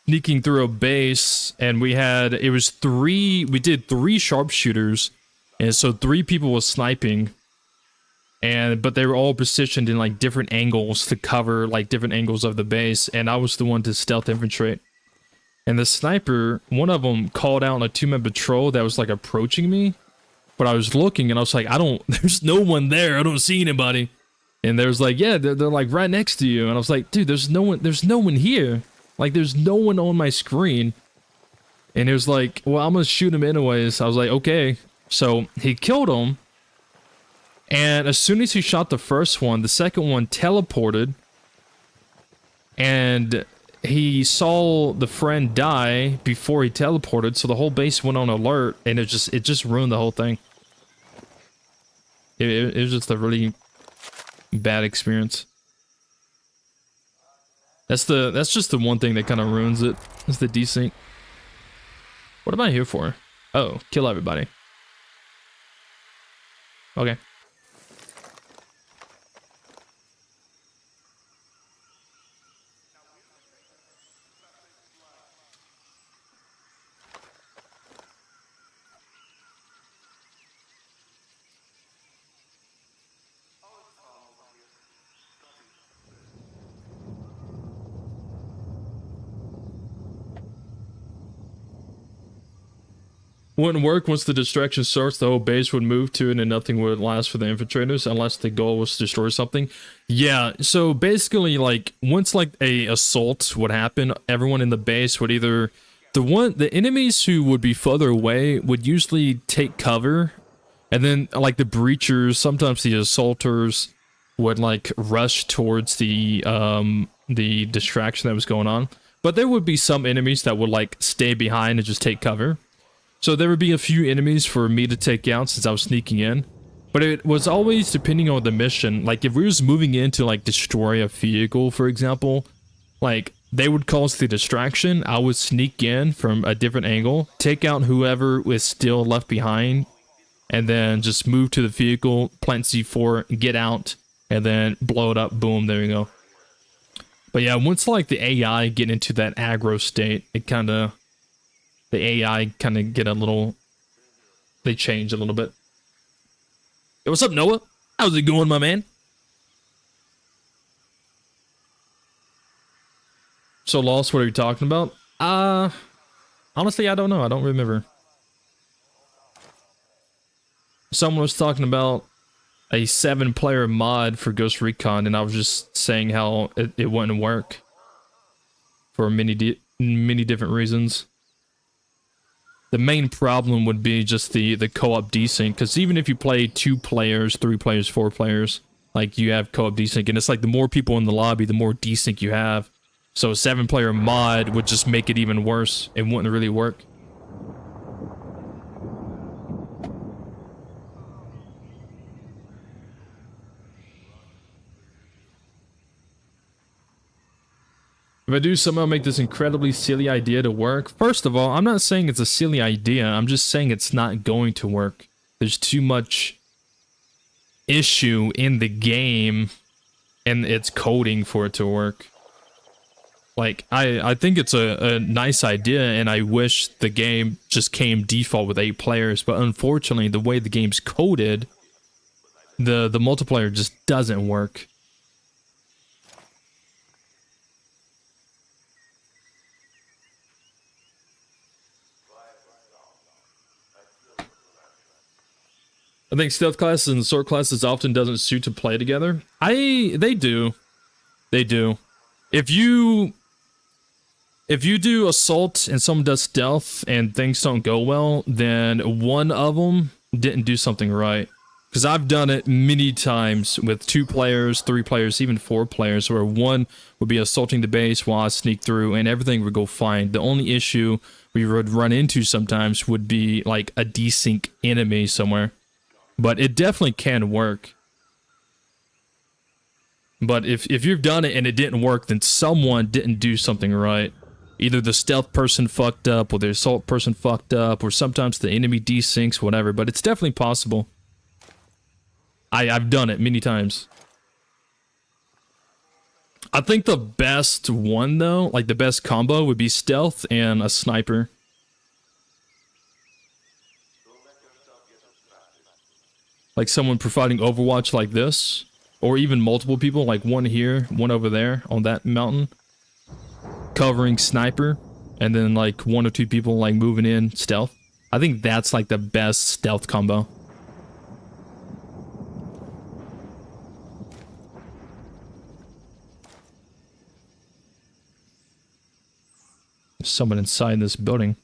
S1: sneaking through a base and we did 3 sharpshooters, and so 3 people was sniping, but they were all positioned in like different angles to cover like different angles of the base, and I was the one to stealth infiltrate. And the sniper, one of them called out a 2-man patrol that was like approaching me, but I was looking and I was like, there's no one there, I don't see anybody. And there was like, yeah, they're like right next to you. And I was like, dude, there's no one here. Like, there's no one on my screen. And it was like, well, I'm gonna shoot him anyways. I was like, okay. So he killed him. And as soon as he shot the first one, the second one teleported. And he saw the friend die before he teleported. So the whole base went on alert. And it just ruined the whole thing. It was just a really bad experience. That's just the one thing that kind of ruins it. Is the desync. What am I here for? Oh, kill everybody. Okay. Wouldn't work once the distraction starts. The whole base would move to it and nothing would last for the infiltrators unless the goal was to destroy something. Yeah, so basically like once like a assault would happen, everyone in the base would either the enemies who would be further away would usually take cover, and then like the breachers, sometimes the assaulters would like rush towards the distraction that was going on. But there would be some enemies that would like stay behind and just take cover. So there would be a few enemies for me to take out since I was sneaking in. But it was always depending on the mission. Like if we was moving in to like destroy a vehicle, for example, like they would cause the distraction. I would sneak in from a different angle, take out whoever was still left behind, and then just move to the vehicle, plant C4, get out, and then blow it up. Boom, there you go. But yeah, once like the AI get into that aggro state, the AI kind of get a little, they change a little bit. Hey, what's up, Noah? How's it going, my man? So lost, what are you talking about? Honestly, I don't know. I don't remember. Someone was talking about a 7-player mod for Ghost Recon, and I was just saying how it wouldn't work for many different reasons. The main problem would be just the co-op desync, because even if you play 2 players, 3 players, 4 players, like you have co-op desync, and it's like the more people in the lobby, the more desync you have. So a 7-player mod would just make it even worse. It wouldn't really work. If I do somehow make this incredibly silly idea to work, first of all, I'm not saying it's a silly idea, I'm just saying it's not going to work. There's too much issue in the game and its coding for it to work. Like, I think it's a nice idea, and I wish the game just came default with 8 players, but unfortunately, the way the game's coded, the multiplayer just doesn't work. I think stealth classes and sword classes often doesn't suit to play together. They do. They do. If you do assault and someone does stealth and things don't go well, then one of them didn't do something right. Because I've done it many times with 2 players, 3 players, even 4 players, where one would be assaulting the base while I sneak through and everything would go fine. The only issue we would run into sometimes would be like a desync enemy somewhere. But it definitely can work. But if you've done it and it didn't work, then someone didn't do something right. Either the stealth person fucked up, or the assault person fucked up, or sometimes the enemy desyncs, whatever. But it's definitely possible. I've done it many times. I think the best one, though, like the best combo, would be stealth and a sniper. Like someone providing Overwatch like this, or even multiple people, like one here, one over there on that mountain, covering sniper, and then like 1 or 2 people like moving in stealth. I think that's like the best stealth combo. There's someone inside this building.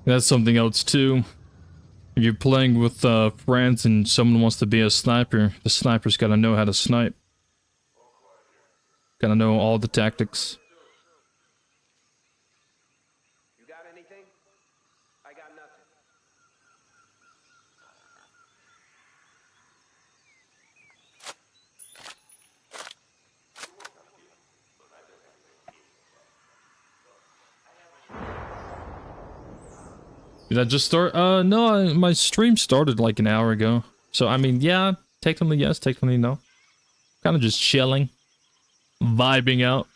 S1: That's something else too. If you're playing with friends and someone wants to be a sniper, the sniper's got to know how to snipe. Got to know all the tactics.
S5: You got anything? I got nothing.
S1: Did I just start? No, my stream started like an hour ago. So, I mean, yeah, technically yes, technically no. Kind of just chilling, vibing out.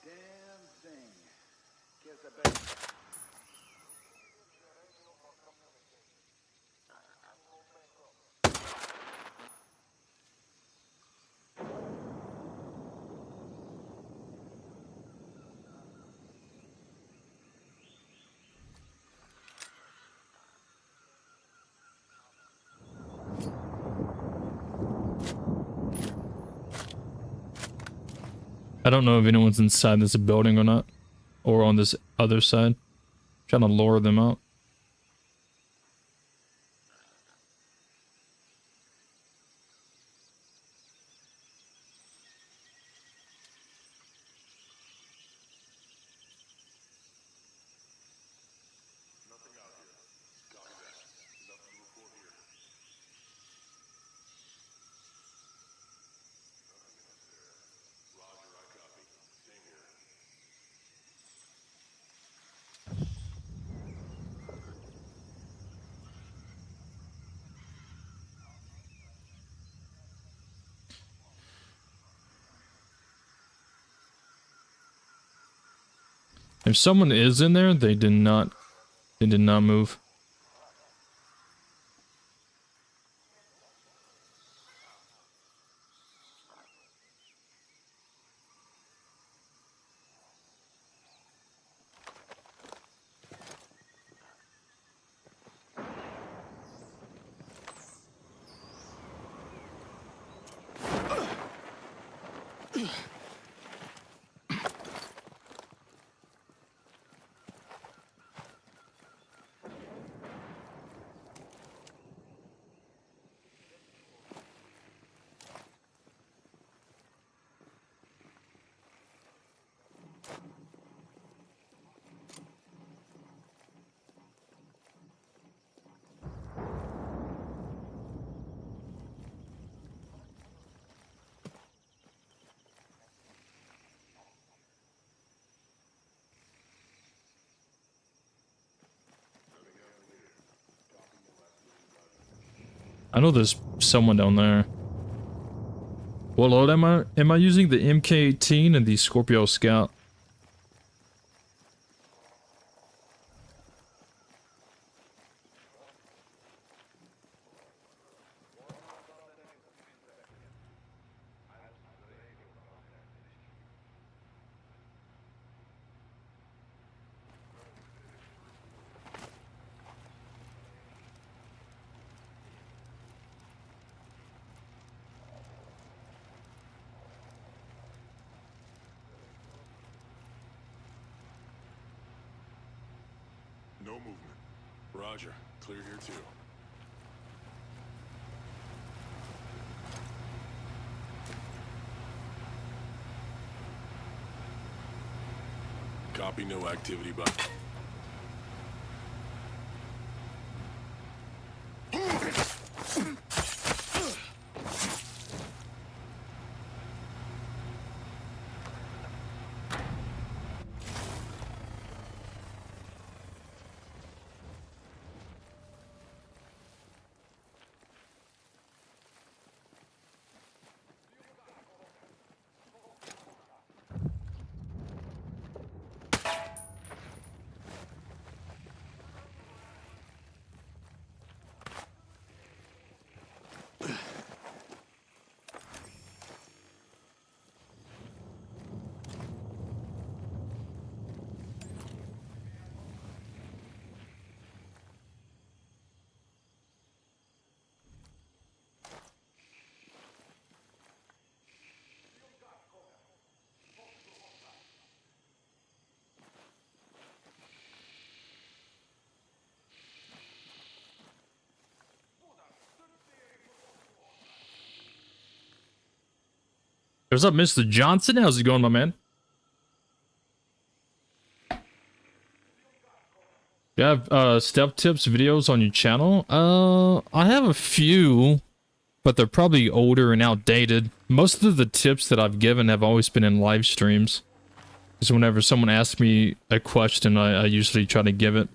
S5: damn thing. Guess I better.
S1: I don't know if anyone's inside this building or not, or on this other side. Trying to lure them out. If someone is in there, they did not move. I know there's someone down there. What load am I using? The MK18 and the Scorpio Scout.
S6: No movement. Roger. Clear here too. Copy, no activity, but...
S1: What's up, Mr. Johnson? How's it going, my man? You have step tips videos on your channel? I have a few, but they're probably older and outdated. Most of the tips that I've given have always been in live streams. So whenever someone asks me a question, I usually try to give it.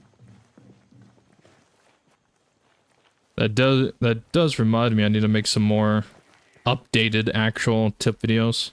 S1: That does remind me I need to make some more updated actual tip videos.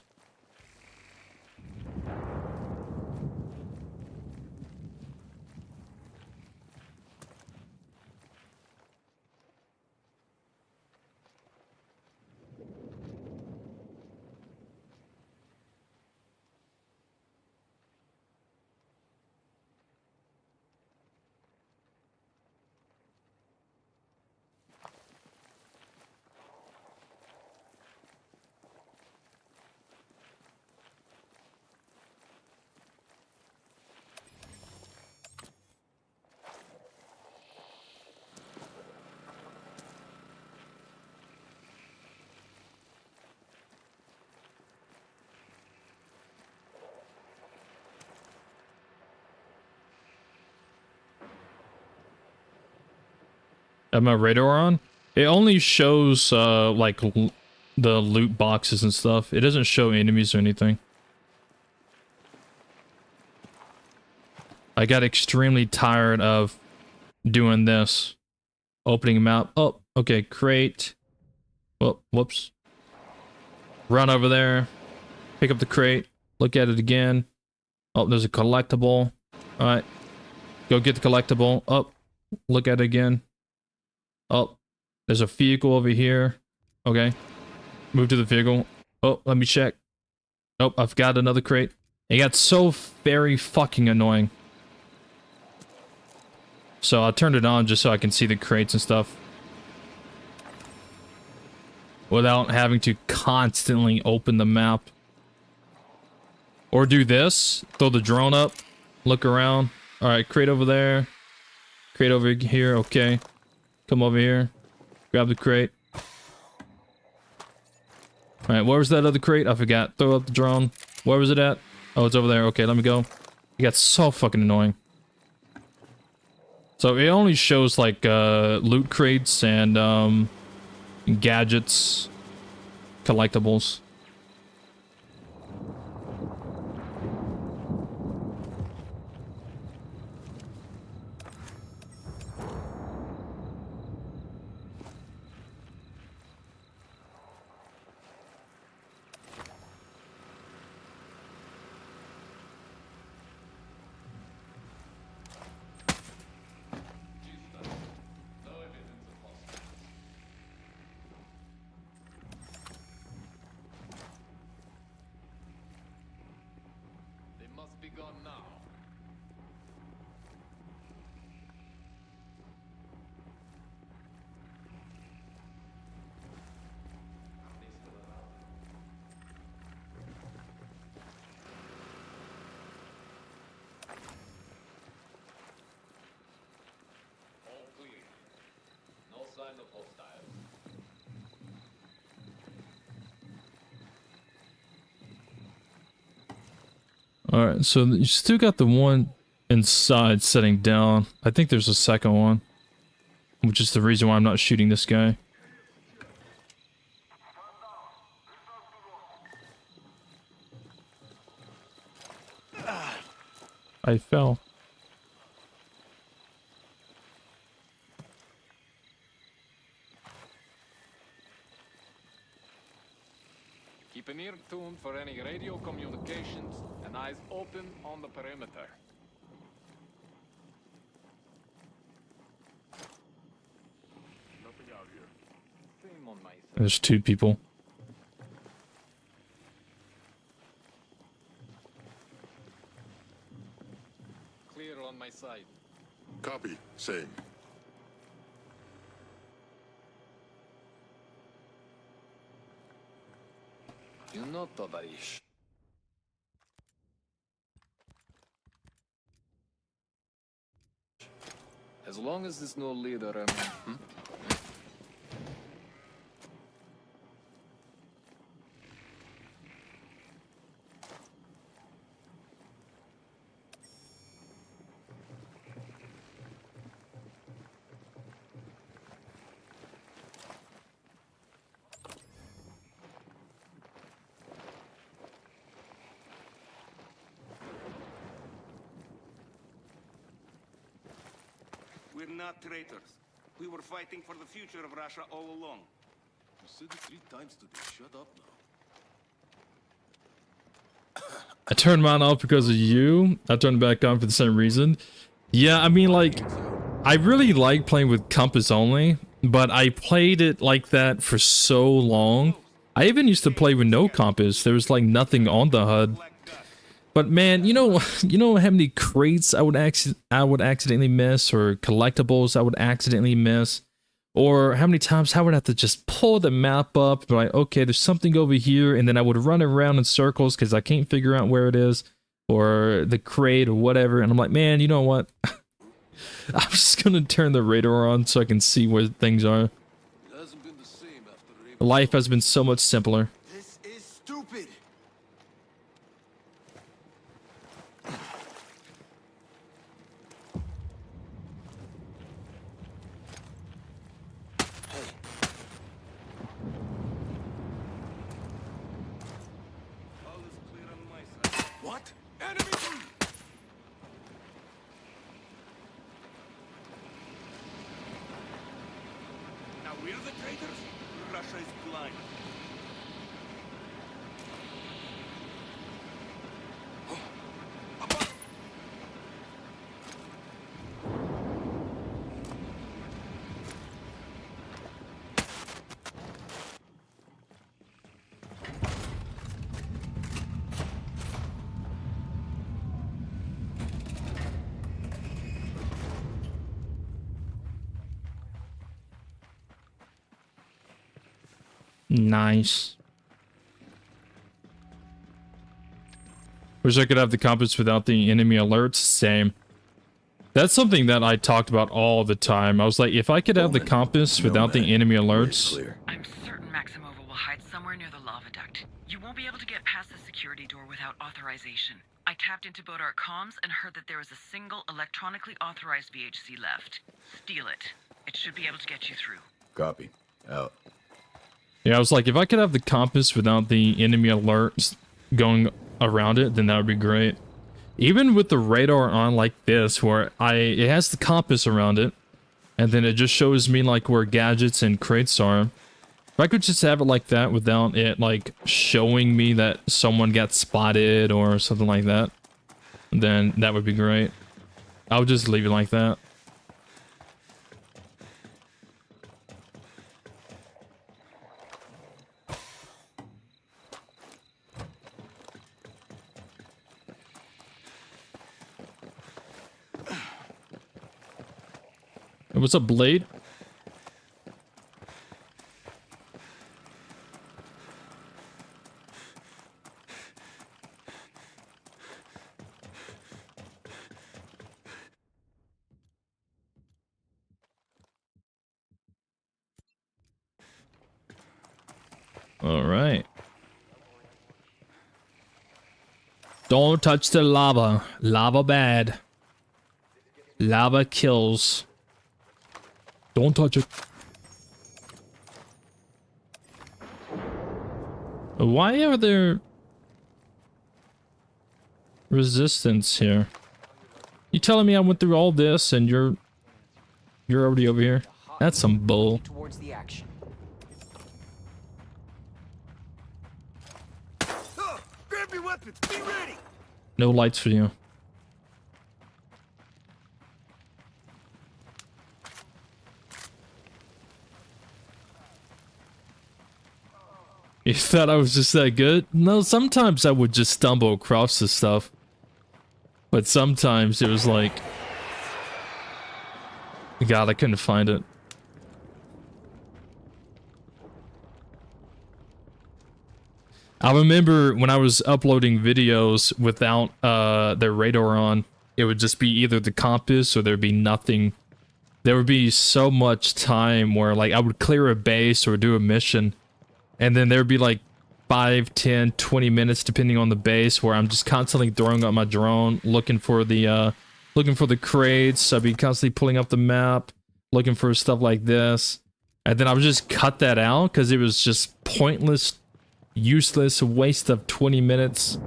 S1: Have my radar on? It only shows like the loot boxes and stuff. It doesn't show enemies or anything. I got extremely tired of doing this. Opening them out. Oh, okay, crate. Well, whoops. Run over there. Pick up the crate. Look at it again. Oh, there's a collectible. Alright. Go get the collectible. Oh, look at it again. Oh, there's a vehicle over here. Okay. Move to the vehicle. Oh, let me check. Oh, I've got another crate. It got so very fucking annoying. So I turned it on just so I can see the crates and stuff. Without having to constantly open the map. Or do this. Throw the drone up. Look around. Alright, crate over there. Crate over here. Okay. Come over here. Grab the crate. Alright, where was that other crate? I forgot. Throw up the drone. Where was it at? Oh, it's over there. Okay, let me go. It got so fucking annoying. So it only shows like loot crates and gadgets, collectibles.
S2: Be gone now. All clear. No sign of hostiles.
S1: Alright, so you still got the one inside sitting down. I think there's a second one. Which is the reason why I'm not shooting this guy. I fell.
S2: Keep an ear tuned for any radio communications and eyes open on the perimeter.
S6: Nothing out here.
S2: Same on my side.
S1: There's two people.
S2: Clear on my side.
S6: Copy. Same.
S2: You know, Todarish. As long as there's no leader,
S7: We're not traitors. We were fighting for the future of Russia all along.
S6: You said it 3 times today. Shut up now.
S1: I turned mine off because of you. I turned it back on for the same reason. Yeah, I mean, like, I really like playing with compass only, but I played it like that for so long. I even used to play with no compass. There was like nothing on the HUD. But man, you know how many crates I would accidentally miss, or collectibles I would accidentally miss, or how many times I would have to just pull the map up, be like, okay, there's something over here, and then I would run around in circles because I can't figure out where it is, or the crate or whatever, and I'm like, man, you know what? I'm just gonna turn the radar on so I can see where things are.
S6: It hasn't been the same after
S1: Life has been so much simpler.
S3: This is stupid.
S7: We're the traitors? Russia is blind.
S1: Nice. Wish I could have the compass without the enemy alerts. Same. That's something that I talked about all the time. I was like, if I could have the compass without the enemy alerts.
S4: I'm certain Maximova will hide somewhere near the lava duct. You won't be able to get past the security door without authorization. I tapped into Bodart comms and heard that there is a single electronically authorized VHC left. Steal it. It should be able to get you through.
S3: Copy. Out.
S1: Yeah, I was like, if I could have the compass without the enemy alerts going around it, then that would be great. Even with the radar on like this, where it has the compass around it, and then it just shows me like where gadgets and crates are. If I could just have it like that without it like showing me that someone got spotted or something like that, then that would be great. I would just leave it like that. What's up, Blade? All right. Don't touch the lava. Lava bad. Lava kills. Don't touch it. Why are there resistance here? You telling me I went through all this and you're already over here? That's some bull.
S8: Towards the action.
S7: Grab your weapons. Be ready.
S1: No lights for you. You thought I was just that good? No, sometimes I would just stumble across this stuff. But sometimes it was like... God, I couldn't find it. I remember when I was uploading videos without their radar on, it would just be either the compass or there'd be nothing. There would be so much time where like I would clear a base or do a mission, and then there'd be like 5, 10, 20 minutes depending on the base where I'm just constantly throwing up my drone, looking for the crates. I'd be constantly pulling up the map, looking for stuff like this. And then I would just cut that out because it was just pointless, useless waste of 20 minutes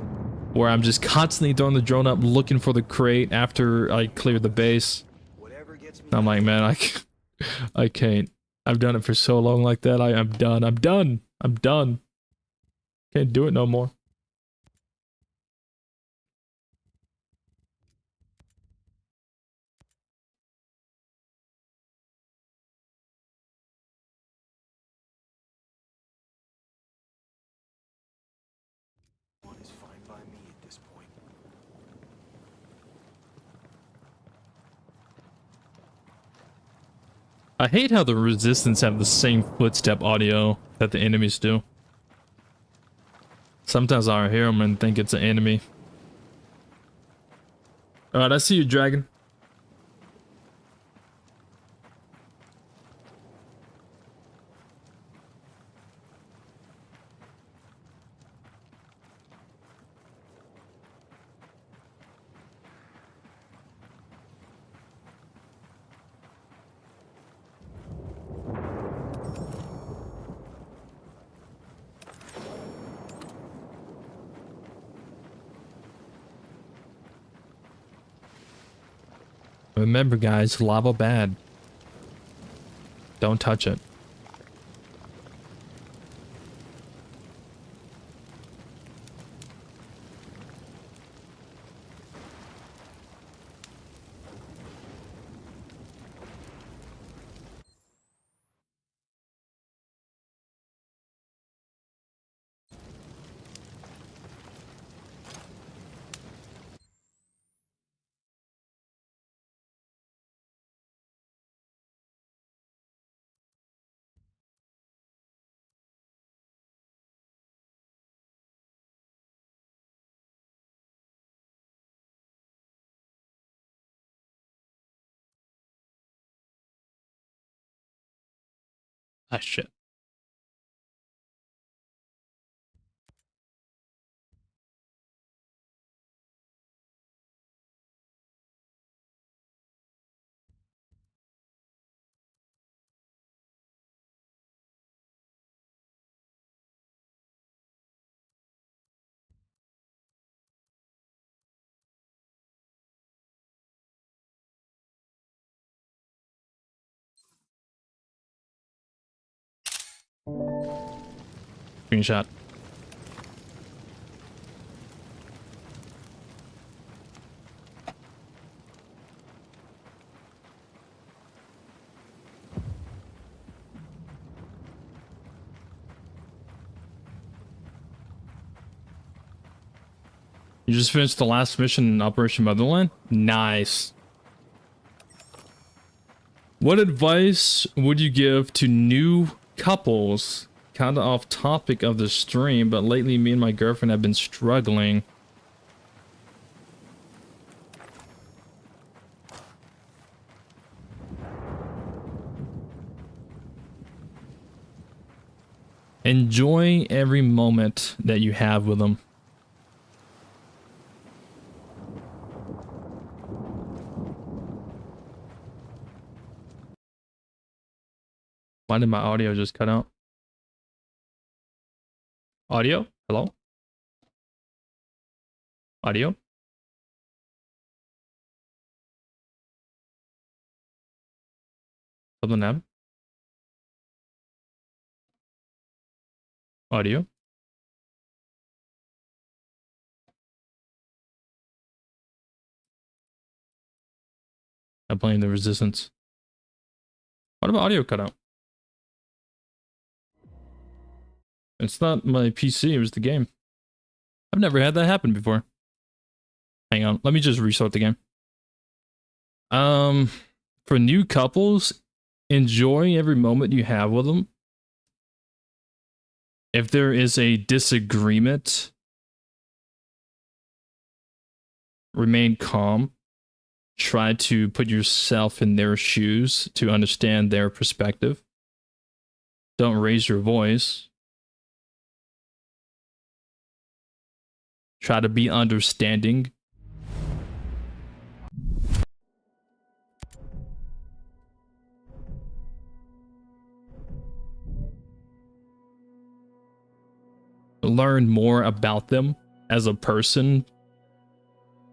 S1: where I'm just constantly throwing the drone up, looking for the crate after I clear the base. I'm like, man, I can't. I've done it for so long like that. I'm done. I'm done. I'm done. Can't do it no more.
S8: One is fine by me at this point.
S1: I hate how the resistance have the same footstep audio that the enemies do. Sometimes I hear them and think it's an enemy. Alright, I see you, dragon. Remember, guys, lava bad. Don't touch it. Ah, shit. Screenshot. You just finished the last mission in Operation Motherland? Nice. What advice would you give to new couples? Kind of off topic of the stream, but lately me and my girlfriend have been struggling. Enjoy every moment that you have with them. Why did my audio just cut out? Audio? Hello? Audio? Something happened? Audio? I'm playing the Resistance. What about audio cut out? It's not my PC, it was the game. I've never had that happen before. Hang on, let me just restart the game. For new couples, enjoy every moment you have with them. If there is a disagreement, remain calm. Try to put yourself in their shoes to understand their perspective. Don't raise your voice. Try to be understanding. Learn more about them as a person,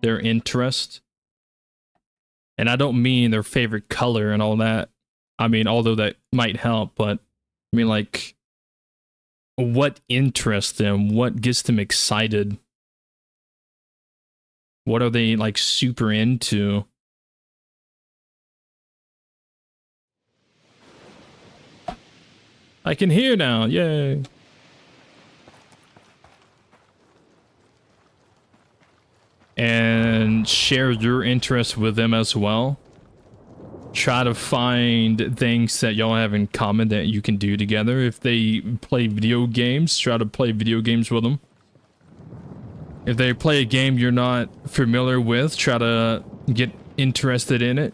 S1: their interest. And I don't mean their favorite color and all that. I mean, although that might help, but I mean, like, what interests them? What gets them excited? What are they, like, super into? I can hear now. Yay. And share your interests with them as well. Try to find things that y'all have in common that you can do together. If they play video games, try to play video games with them. If they play a game you're not familiar with, try to get interested in it.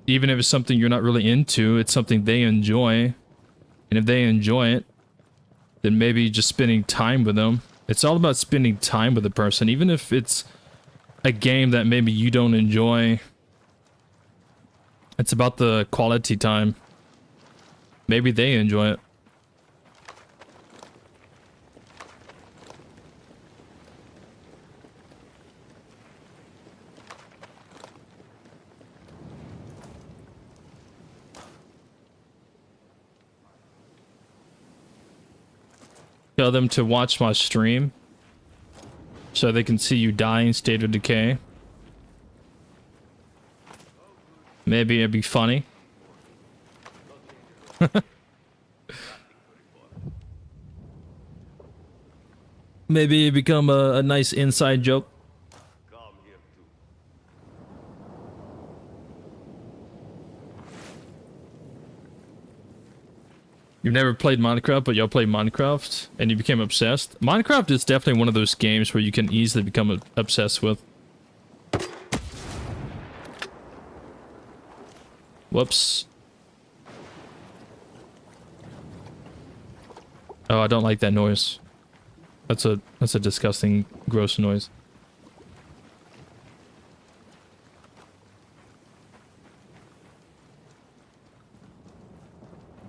S1: Even if it's something you're not really into, it's something they enjoy. And if they enjoy it, then maybe just spending time with them. It's all about spending time with a person, even if it's a game that maybe you don't enjoy. It's about the quality time. Maybe they enjoy it. Tell them to watch my stream so they can see you die in State of Decay. Maybe it'd be funny. Maybe it become a nice inside joke. You've never played Minecraft, but y'all played Minecraft and you became obsessed. Minecraft is definitely one of those games where you can easily become obsessed with. Whoops. Oh, I don't like that noise. That's a disgusting, gross noise.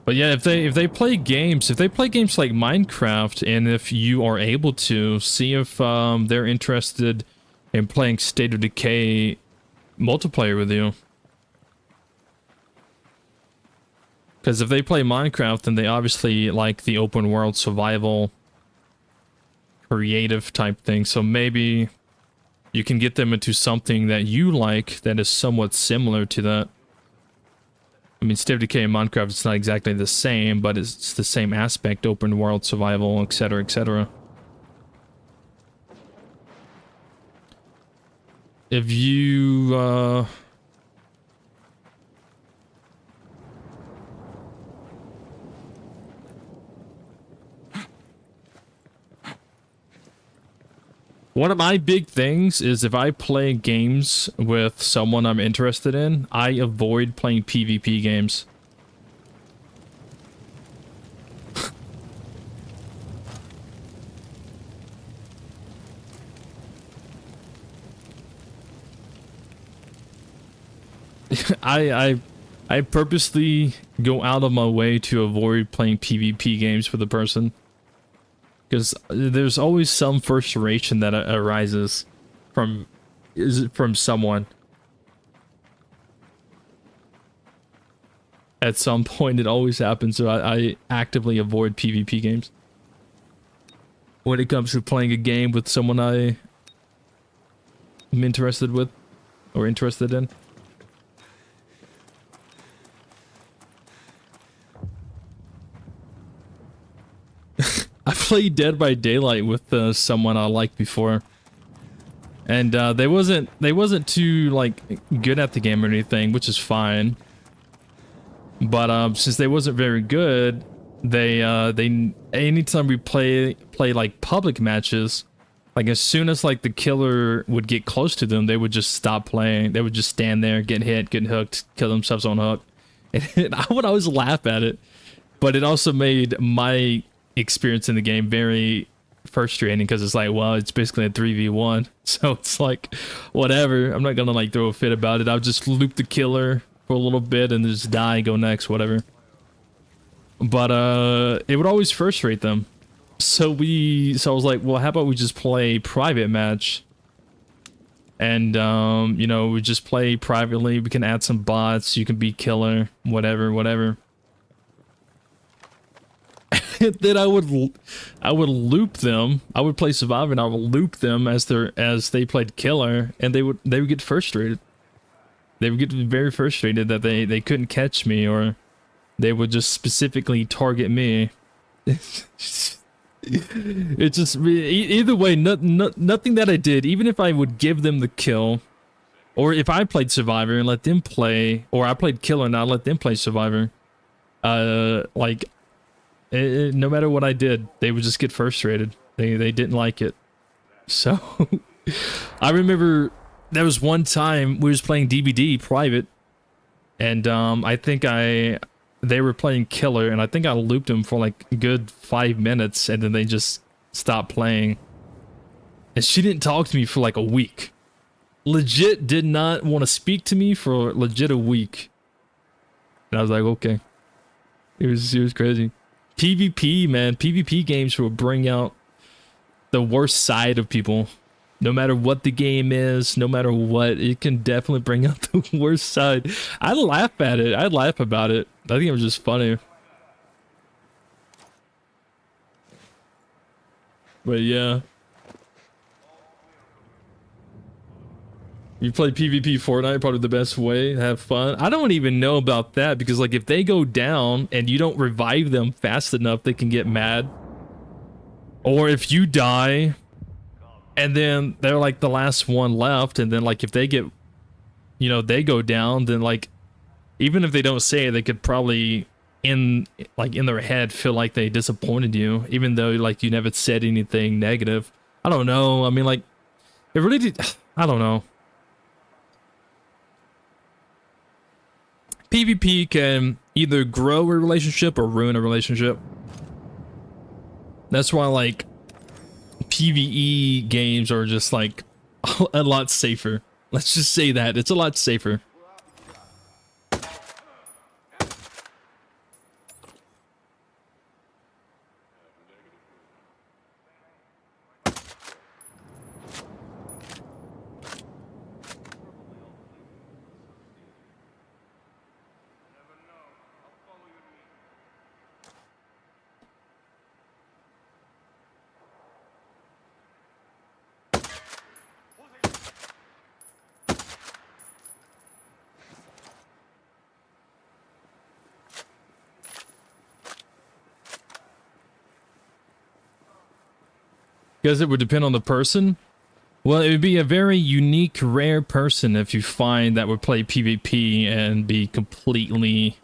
S1: But yeah, if they play games, like Minecraft, and if you are able to see if they're interested in playing State of Decay multiplayer with you. Because if they play Minecraft, then they obviously like the open world survival creative type thing. So maybe you can get them into something that you like that is somewhat similar to that. I mean, State of Decay and Minecraft, it's not exactly the same, but it's the same aspect, open world survival, etc., etc. If you, one of my big things is if I play games with someone I'm interested in, I avoid playing PvP games. I purposely go out of my way to avoid playing PvP games with a person. Because there's always some frustration that arises from someone. At some point, it always happens, so I actively avoid PvP games. When it comes to playing a game with someone I'm interested with, or interested in. I played Dead by Daylight with someone I liked before, and they wasn't too like good at the game or anything, which is fine. But since they wasn't very good, they anytime we play like public matches, like as soon as like the killer would get close to them, they would just stop playing. They would just stand there, get hit, get hooked, kill themselves on hook, and I would always laugh at it. But it also made my experience in the game very frustrating, because it's like, well, it's basically a 3v1, so it's like whatever, I'm not gonna like throw a fit about it. I'll just loop the killer for a little bit and just die, go next, whatever. But it would always frustrate them, so I was like, well, how about we just play private match, and you know, we just play privately, we can add some bots, you can be killer, whatever. Then I would loop them. I would play Survivor and I would loop them as they played killer, and they would get frustrated. They would get very frustrated that they couldn't catch me, or they would just specifically target me. It's just either way, nothing that I did, even if I would give them the kill, or if I played Survivor and let them play, or I played killer and I let them play Survivor, like. No matter what I did, they would just get frustrated. They didn't like it. So I remember there was one time we was playing DBD private, and I think they were playing killer, and I think I looped them for like a good 5 minutes, and then they just stopped playing. And she didn't talk to me for like a week. Legit did not want to speak to me for legit a week. And I was like, okay. It was crazy. PvP, man, PvP games will bring out the worst side of people. No matter what the game is, no matter what, it can definitely bring out the worst side. I laugh at it. I laugh about it. I think it was just funny. But yeah. You play PvP Fortnite, probably the best way. Have fun. I don't even know about that, because like if they go down and you don't revive them fast enough, they can get mad. Or if you die and then they're like the last one left, and then like if they get, you know, they go down, then like even if they don't say it, they could probably in their head feel like they disappointed you, even though like you never said anything negative. I don't know. I mean, like it really did. I don't know. PvP can either grow a relationship or ruin a relationship. That's why like PvE games are just like a lot safer. Let's just say that it's a lot safer. Because it would depend on the person. Well, it would be a very unique, rare person if you find that would play PvP and be completely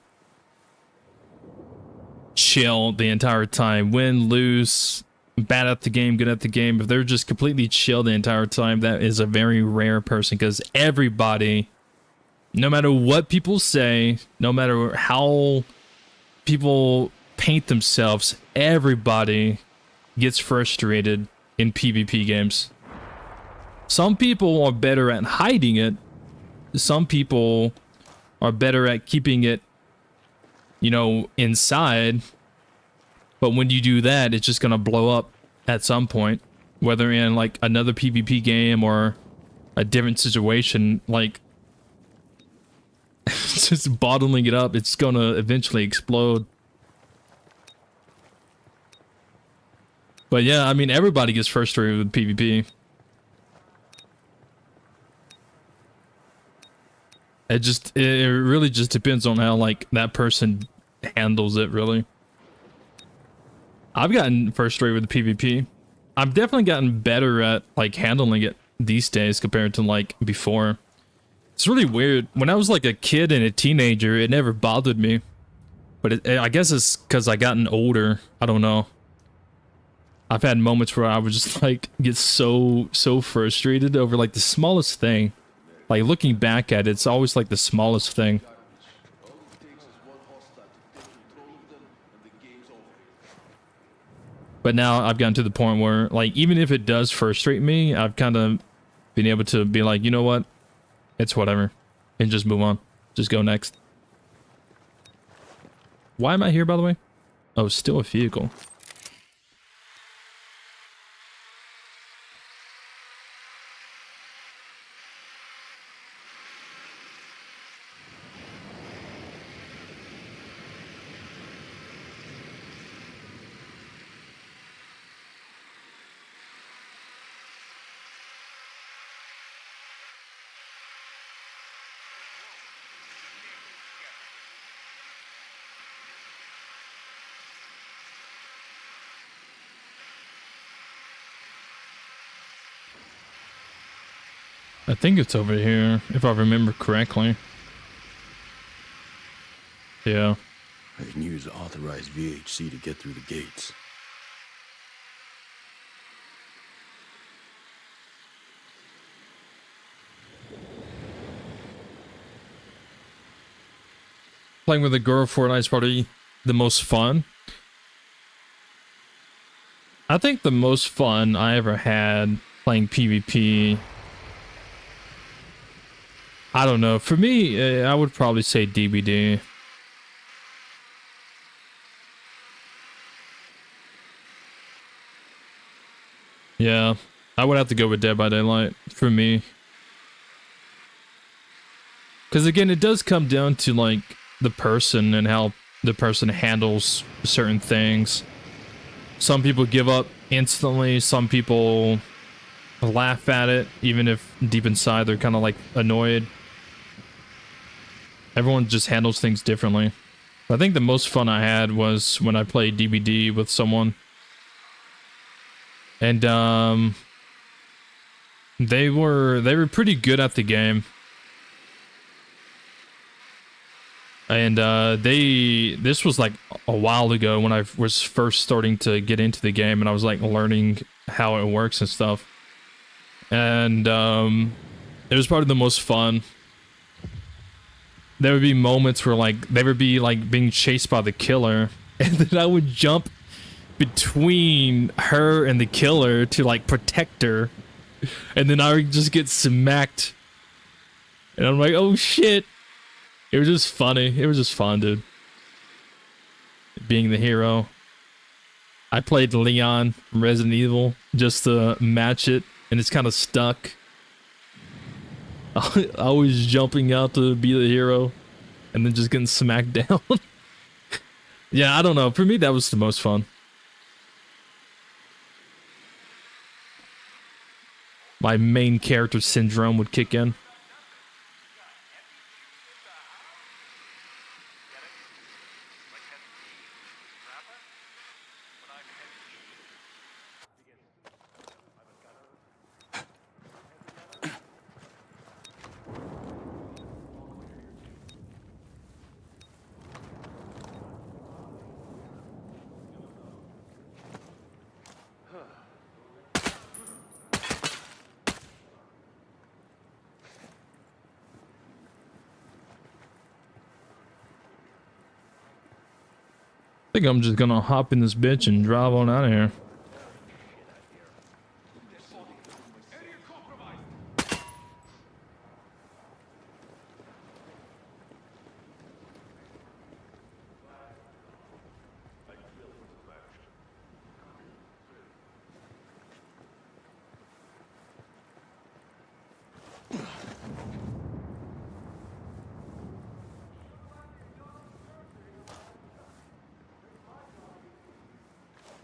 S1: chill the entire time. Win, lose, bad at the game, good at the game. If they're just completely chill the entire time, that is a very rare person. Because everybody, no matter what people say, no matter how people paint themselves, everybody gets frustrated in PvP games. Some people are better at hiding it. Some people are better at keeping it, you know, inside. But when you do that, it's just gonna blow up at some point. Whether in like another PvP game or a different situation, like just bottling it up, it's gonna eventually explode. But yeah, I mean, everybody gets frustrated with PvP. It really just depends on how like that person handles it, really. I've gotten frustrated with PvP. I've definitely gotten better at like handling it these days compared to like before. It's really weird. When I was like a kid and a teenager, it never bothered me. But I guess it's because I gotten older. I don't know. I've had moments where I would just like get so frustrated over like the smallest thing. Like looking back at it, it's always like the smallest thing. But now I've gotten to the point where like even if it does frustrate me, I've kind of been able to be like, you know what? It's whatever. And just move on. Just go next. Why am I here, by the way? Oh, still a vehicle. I think it's over here, if I remember correctly. Yeah.
S3: I can use authorized VHC to get through the gates.
S1: Playing with a girl Fortnite is probably the most fun. I think the most fun I ever had playing PvP, I don't know. For me, I would probably say DBD. Yeah, I would have to go with Dead by Daylight for me. Because again, it does come down to like the person and how the person handles certain things. Some people give up instantly. Some people laugh at it, even if deep inside they're kind of like annoyed. Everyone just handles things differently. I think the most fun I had was when I played DBD with someone. And they were pretty good at the game. And this was like a while ago when I was first starting to get into the game and I was like learning how it works and stuff. And it was probably the most fun. There would be moments where like they would be like being chased by the killer, and then I would jump between her and the killer to like protect her, and then I just get smacked, and I'm like, oh shit. It was just funny. It was just fun, dude. Being the hero. I played Leon from Resident Evil just to match it, and it's kind of stuck. Always jumping out to be the hero, and then just getting smacked down. Yeah, I don't know. For me, that was the most fun. My main character syndrome would kick in. I think I'm just gonna hop in this bitch and drive on out of here.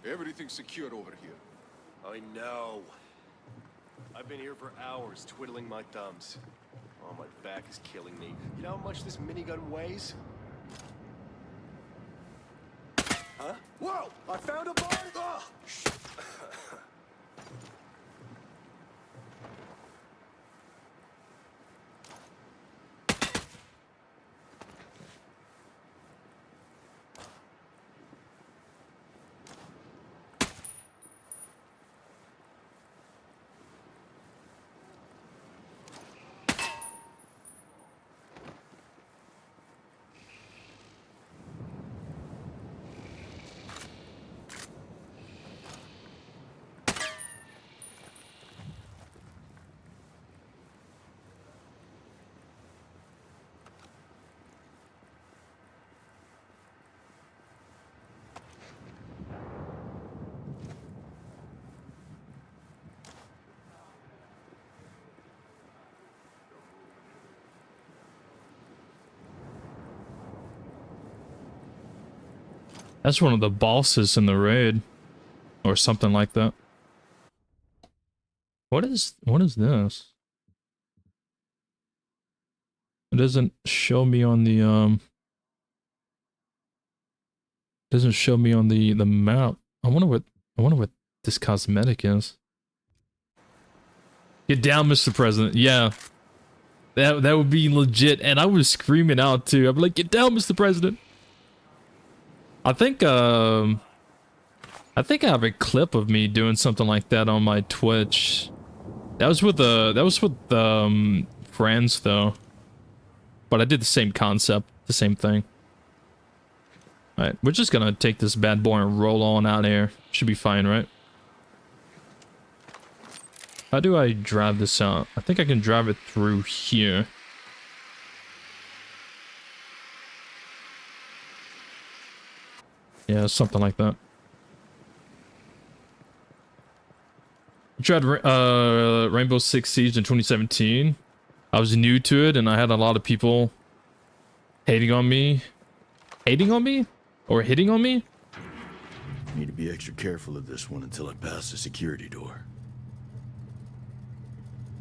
S6: Everything's secure over here.
S8: I know. I've been here for hours, twiddling my thumbs. Oh, my back is killing me. You know how much this minigun weighs? Huh? Whoa! I found a body! Oh, shit.
S1: That's one of the bosses in the raid. Or something like that. What is this? It doesn't show me on the doesn't show me on the map. I wonder what this cosmetic is. Get down, Mr. President. Yeah. That would be legit, and I was screaming out too. I'd be like, get down, Mr. President. I think I have a clip of me doing something like that on my Twitch. That was with friends though. But I did the same concept, the same thing. Alright, we're just gonna take this bad boy and roll on out here. Should be fine, right? How do I drive this out? I think I can drive it through here. Yeah, something like that. I tried Rainbow Six Siege in 2017. I was new to it, and I had a lot of people hating on me. Hating on me? Or hitting on me?
S3: Need to be extra careful of this one until I pass the security door.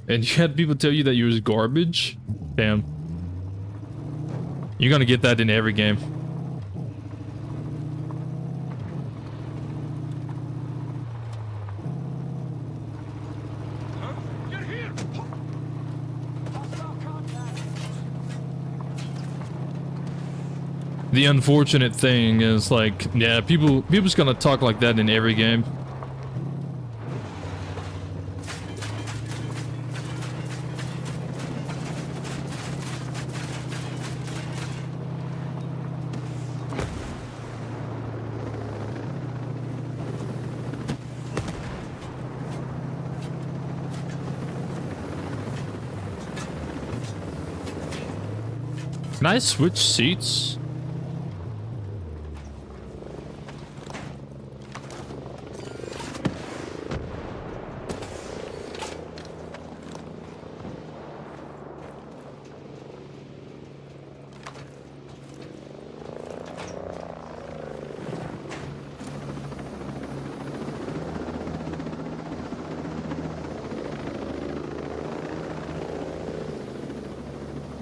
S1: And you had people tell you that you was garbage? Damn. You're gonna get that in every game. The unfortunate thing is, like, yeah, people's gonna talk like that in every game. Can I switch seats?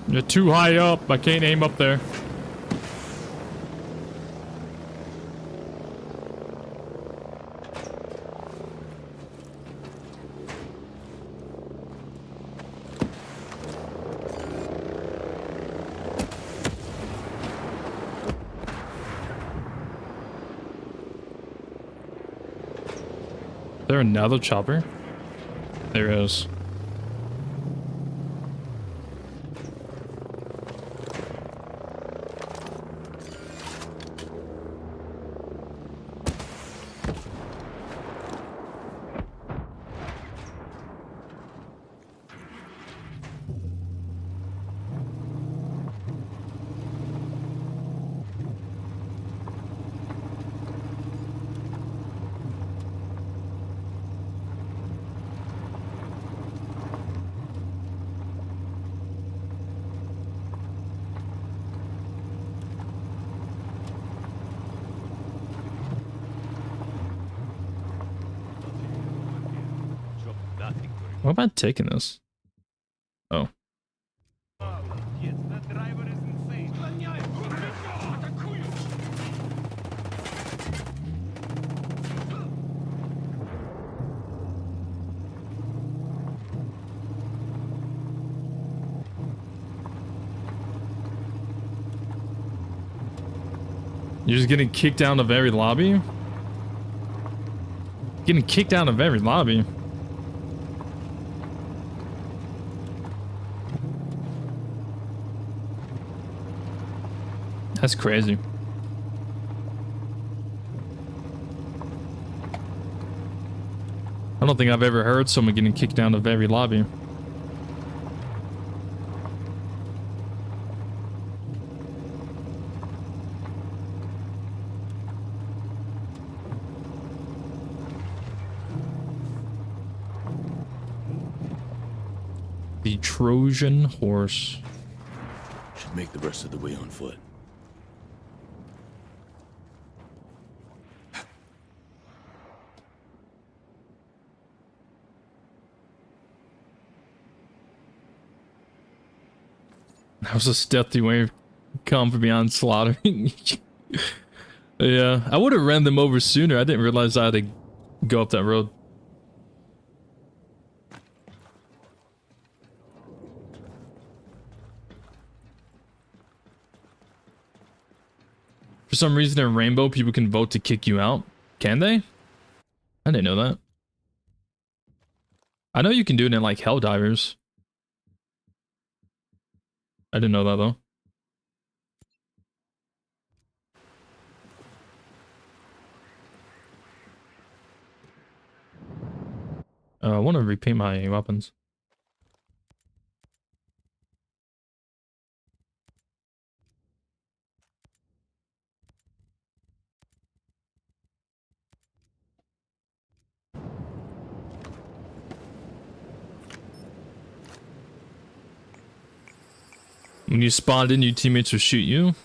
S1: You're too high up. I can't aim up there. Is there another chopper? There is. What am I taking this? Oh. You're just getting kicked out of every lobby? Getting kicked out of every lobby? That's crazy. I don't think I've ever heard someone getting kicked out of every lobby. The Trojan horse.
S3: Should make the rest of the way on foot.
S1: That was a stealthy way of come from beyond slaughtering. Yeah, I would have ran them over sooner. I didn't realize I had to go up that road. For some reason in Rainbow, people can vote to kick you out. Can they? I didn't know that. I know you can do it in like Helldivers. I didn't know that though. I want to repaint my weapons. When you spawned in, your teammates will shoot you.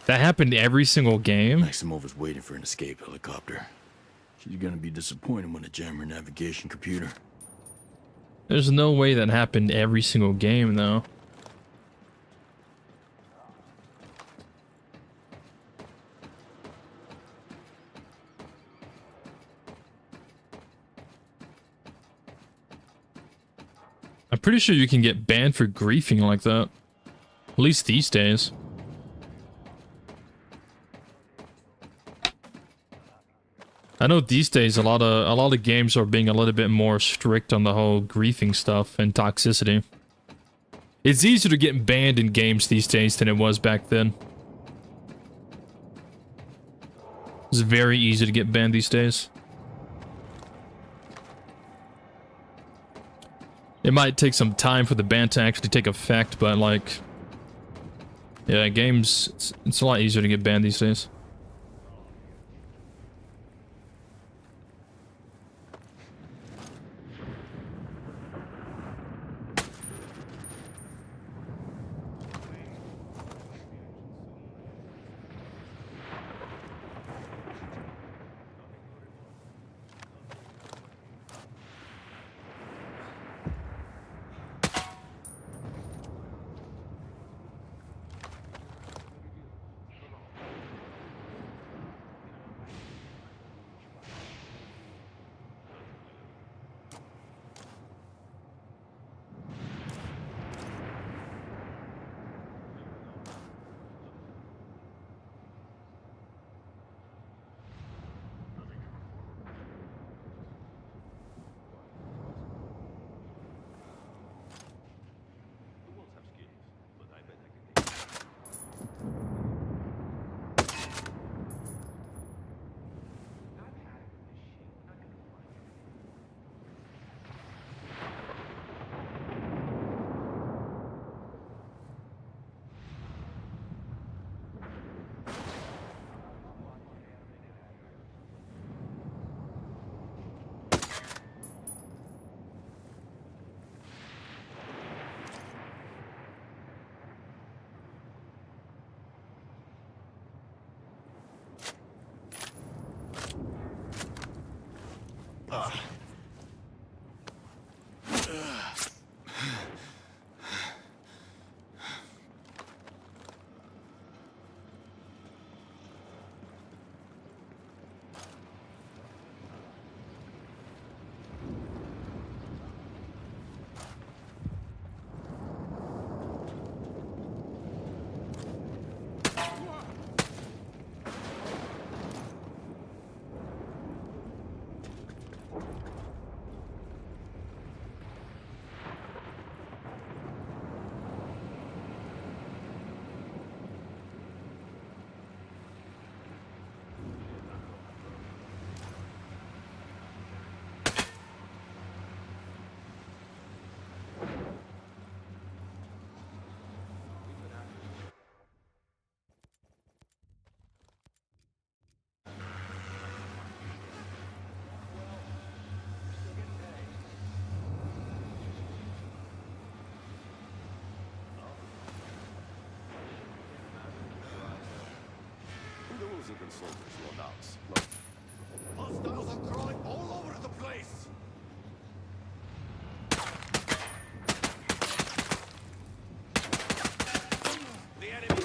S1: That happened every single game.
S3: Maximova's waiting for an escape helicopter. She's gonna be disappointed when it jam her navigation computer.
S1: There's no way that happened every single game, though. I'm pretty sure you can get banned for griefing like that. At least these days. I know these days a lot of games are being a little bit more strict on the whole griefing stuff and toxicity. It's easier to get banned in games these days than it was back then. It's very easy to get banned these days. It might take some time for the ban to actually take effect, but like Yeah, games, it's a lot easier to get banned these days.
S8: Even soldiers will announce. Look. Hostiles are crawling all over the place! The enemy!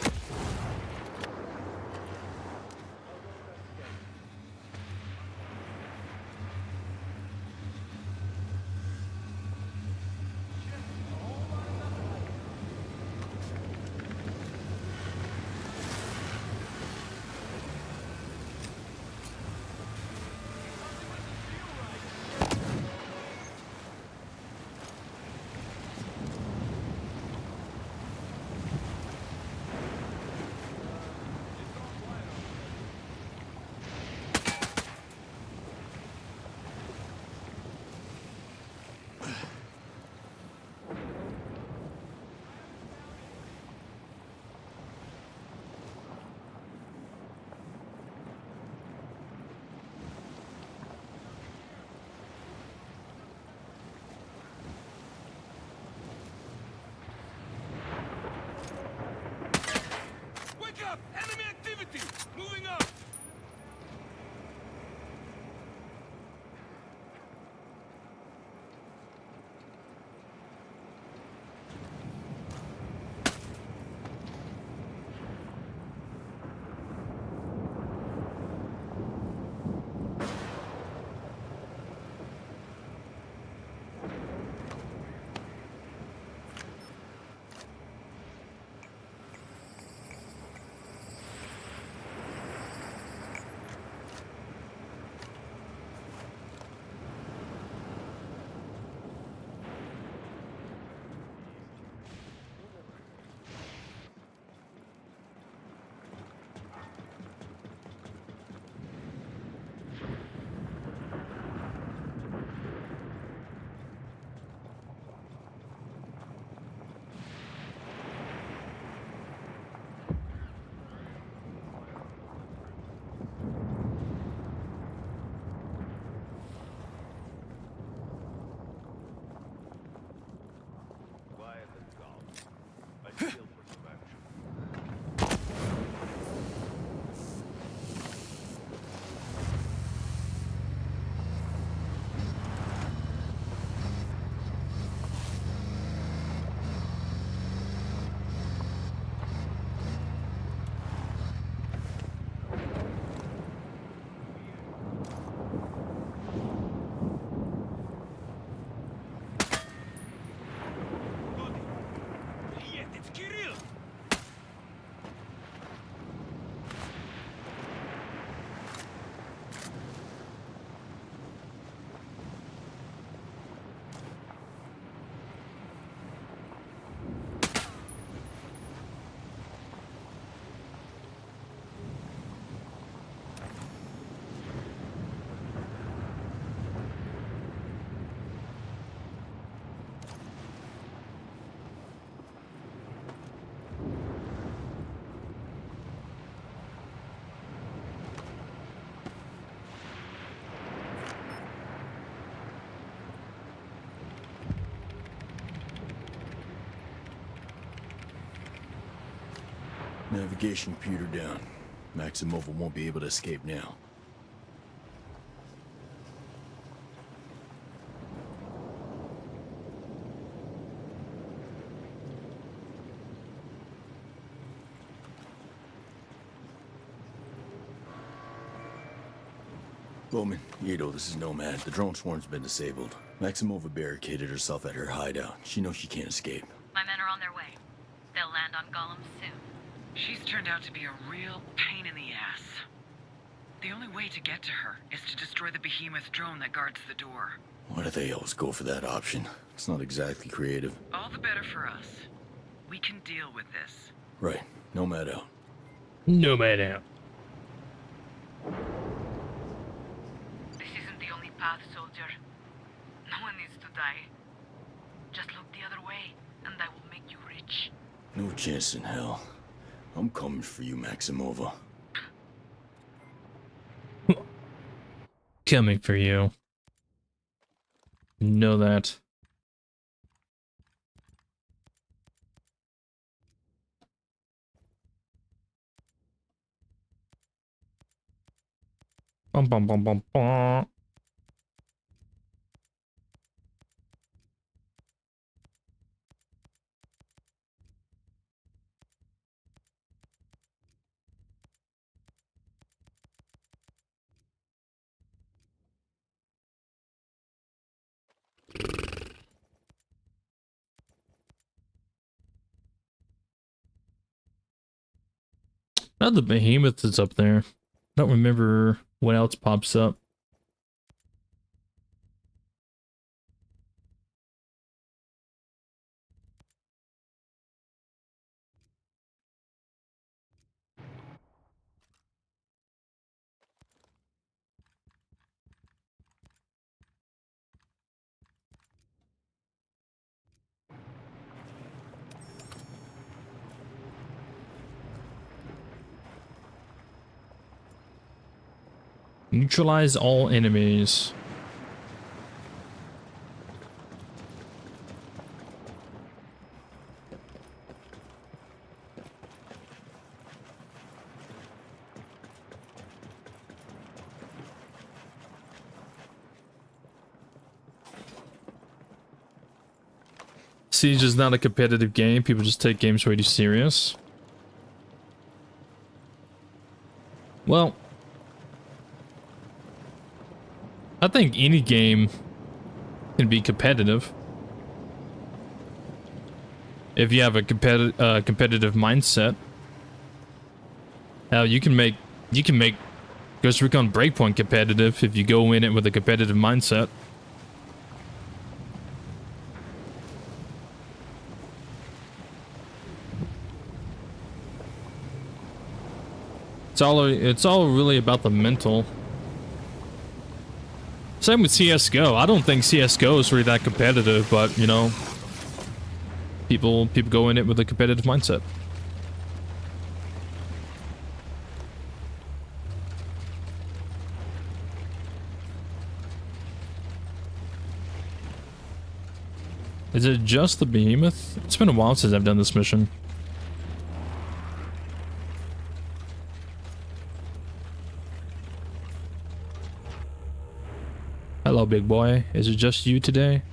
S3: Navigation computer down. Maximova won't be able to escape now. Bowman, Ito, this is Nomad. The drone swarm's been disabled. Maximova barricaded herself at her hideout. She knows she can't escape.
S4: My men are on their way. They'll land on Gollum soon. She's turned out to be a real pain in the ass. The only way to get to her is to destroy the behemoth drone that guards the door.
S3: Why do they always go for that option? It's not exactly creative.
S4: All the better for us. We can deal with this.
S3: Right. Nomad out.
S1: Nomad out.
S4: This isn't the only path, soldier. No one needs to die. Just look the other way, and I will make you rich.
S3: No chance in hell. I'm coming for you, Maximova.
S1: Coming for you. Know that. Bum bum bum bum bum. Now the behemoth is up there. Don't remember what else pops up. Neutralize all enemies. Siege is not a competitive game. People just take games way too serious. Well, I think any game can be competitive if you have a competitive mindset. Now you can make Ghost Recon Breakpoint competitive if you go in it with a competitive mindset. It's all really about the mental. Same with CSGO. I don't think CSGO is really that competitive, but you know, people go in it with a competitive mindset. Is it just the behemoth? It's been a while since I've done this mission. Hello, big boy. Is it just you today?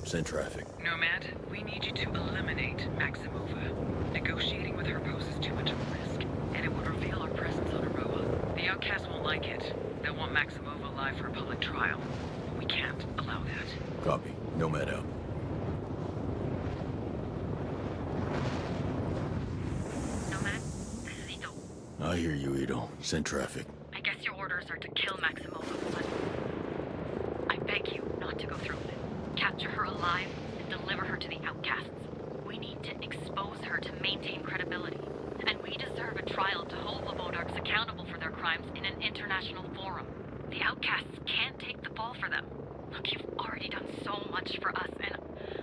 S3: Send traffic.
S4: Nomad, we need you to eliminate Maximova. Negotiating with her poses too much of a risk, and it would reveal our presence on Aroa. The outcasts won't like it. They'll want Maximova alive for a public trial. We can't allow that.
S3: Copy. Nomad out.
S9: Nomad, this is Ito.
S3: I hear you, Ito. Send traffic.
S9: I guess your orders are to kill Maximova, but I beg you not to go through with it. Capture her alive and deliver her to the outcasts. We need to expose her to maintain credibility. And we deserve a trial to hold the Modarks accountable for their crimes in an international forum. The outcasts can't take the fall for them. Look, you've already done so much for us, and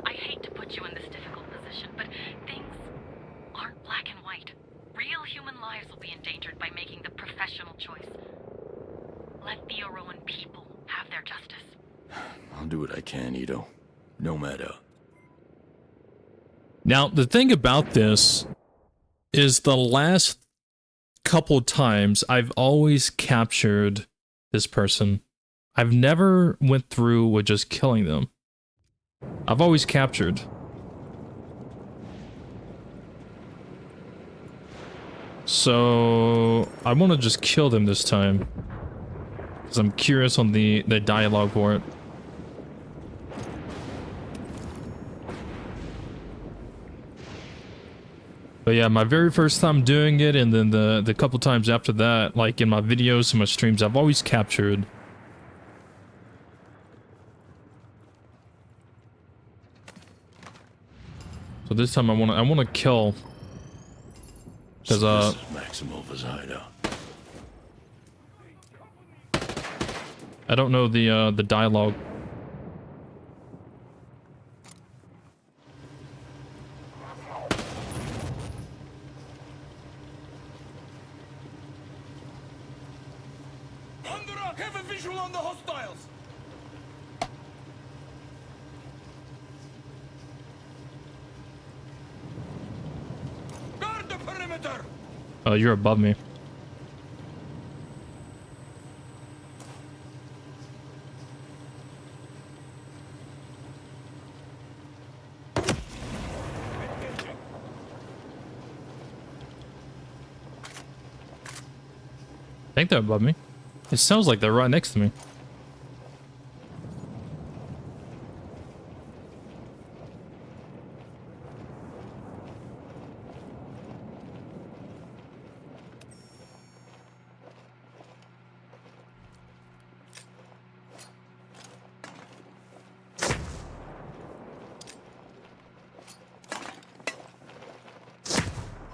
S9: I hate to put you in this difficult position, but things aren't black and white. Real human lives will be endangered by making the professional choice. Let the Oroan people have their justice.
S3: I'll do what I can, Ito. Nomad out.
S1: Now, the thing about this is the last couple times I've always captured this person. I've never went through with just killing them. I've always captured. So I want to just kill them this time, because I'm curious on the dialogue for it. But yeah, my very first time doing it, and then the couple times after that, like in my videos and my streams, I've always captured. So this time I wanna kill, because
S3: So this is Maximova's hideout.
S1: I don't know the dialogue.
S7: Have a visual on the hostiles! Guard the perimeter!
S1: Oh, you're above me. I think they're above me. It sounds like they're right next to me.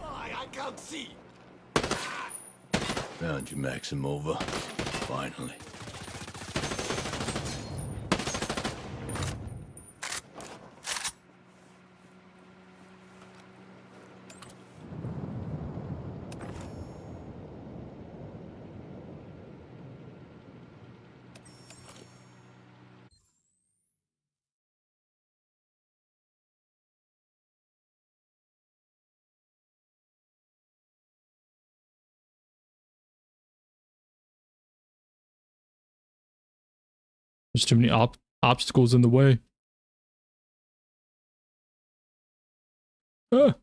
S7: I can't see!
S3: Found you, Maximova. Finally.
S1: There's too many obstacles in the way. Ah.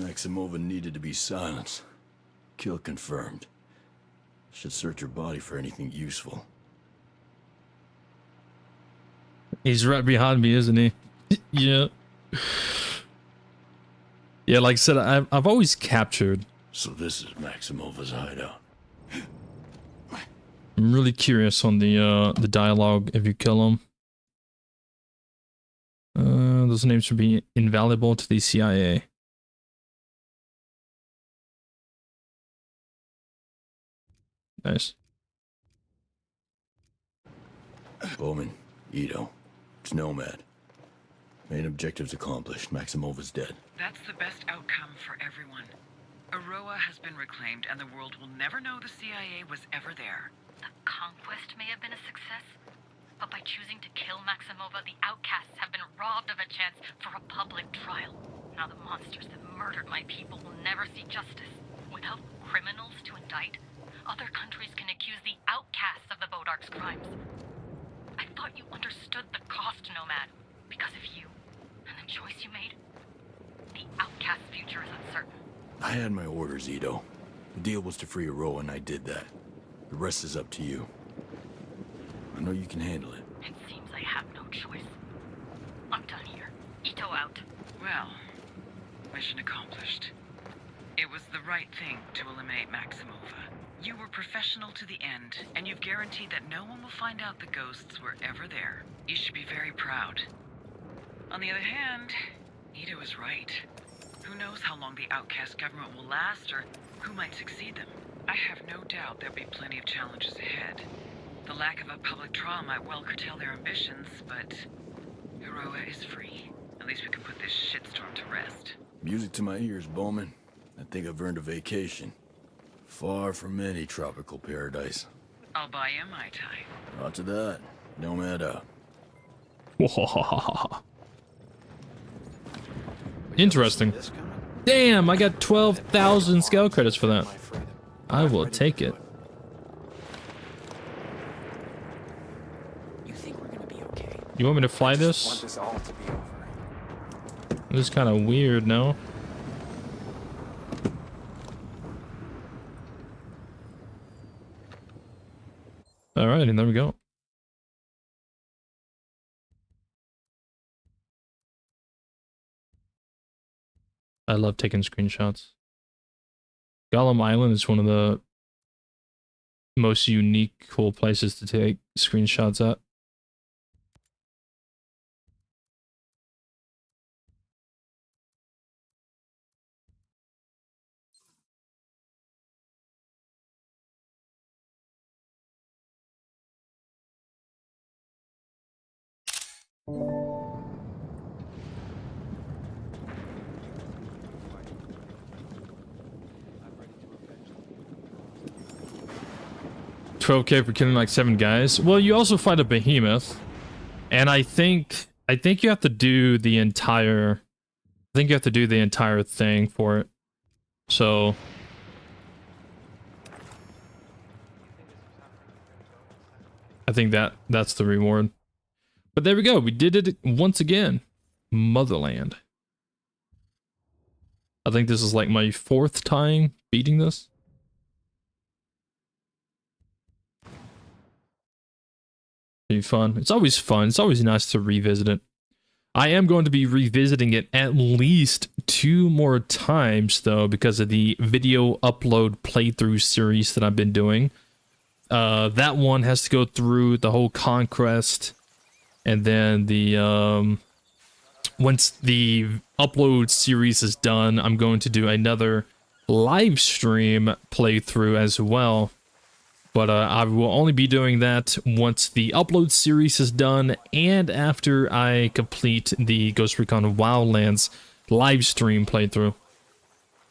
S3: Maximova needed to be silenced. Kill confirmed. Should search her body for anything useful.
S1: He's right behind me, isn't he? Yeah. Yeah, like I said, I've always captured.
S3: So this is Maximova's hideout.
S1: I'm really curious on the dialogue if you kill him. Those names should be invaluable to the CIA. Nice.
S3: Bowman, Ito. It's Nomad. Main objectives accomplished. Maximova's dead.
S4: That's the best outcome for everyone. Aroa has been reclaimed, and the world will never know the CIA was ever there.
S9: The conquest may have been a success, but by choosing to kill Maximova, the outcasts have been robbed of a chance for a public trial. Now the monsters that murdered my people will never see justice. Without criminals to indict, other countries can accuse the outcasts of the Bodark's crimes. I thought you understood the cost, Nomad. Because of you, and the choice you made, the outcast's future is uncertain.
S3: I had my orders, Ito. The deal was to free Aroa, and I did that. The rest is up to you. I know you can handle it.
S9: It seems I have no choice. I'm done here. Ito out.
S4: Well, mission accomplished. It was the right thing to eliminate Maximova. You were professional to the end, and you've guaranteed that no one will find out the ghosts were ever there. You should be very proud. On the other hand, Ito is right. Who knows how long the outcast government will last, or who might succeed them? I have no doubt there'll be plenty of challenges ahead. The lack of a public trial might well curtail their ambitions, but Aroa is free. At least we can put this shitstorm to rest.
S3: Music to my ears, Bowman. I think I've earned a vacation. Far from any tropical paradise.
S4: I'll buy you a Mai Tai.
S3: Roger that. Nomad out.
S1: Interesting. Damn, I got 12,000 scale credits for that. I will take it.
S10: You think we're gonna be okay?
S1: You want me to fly this?
S10: Want this all to be over.
S1: This is kind of weird, no? Alright, and there we go. I love taking screenshots. Gollum Island is one of the most unique, cool places to take screenshots at. $12K for killing like 7 guys. Well, you also fight a behemoth, and I think you have to do the entire. I think you have to do the entire thing for it. So. I think that's the reward. But there we go. We did it once again. Motherland. I think this is like my 4th time beating this. Pretty fun. It's always fun. It's always nice to revisit it. I am going to be revisiting it at least 2 more times, though, because of the video upload playthrough series that I've been doing. That one has to go through the whole conquest, and then the once the upload series is done, I'm going to do another live stream playthrough as well. But I will only be doing that once the upload series is done and after I complete the Ghost Recon Wildlands live stream playthrough,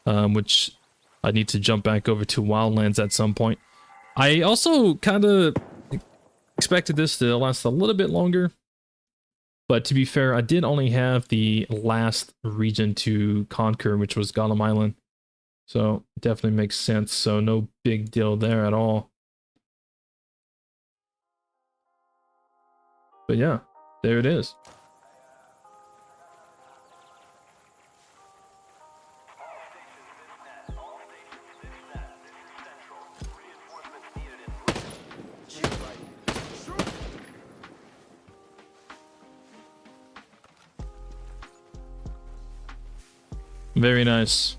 S1: which I need to jump back over to Wildlands at some point. I also kind of expected this to last a little bit longer, but to be fair, I did only have the last region to conquer, which was Gollum Island. So it definitely makes sense. So no big deal there at all. But yeah, there it is. Very nice.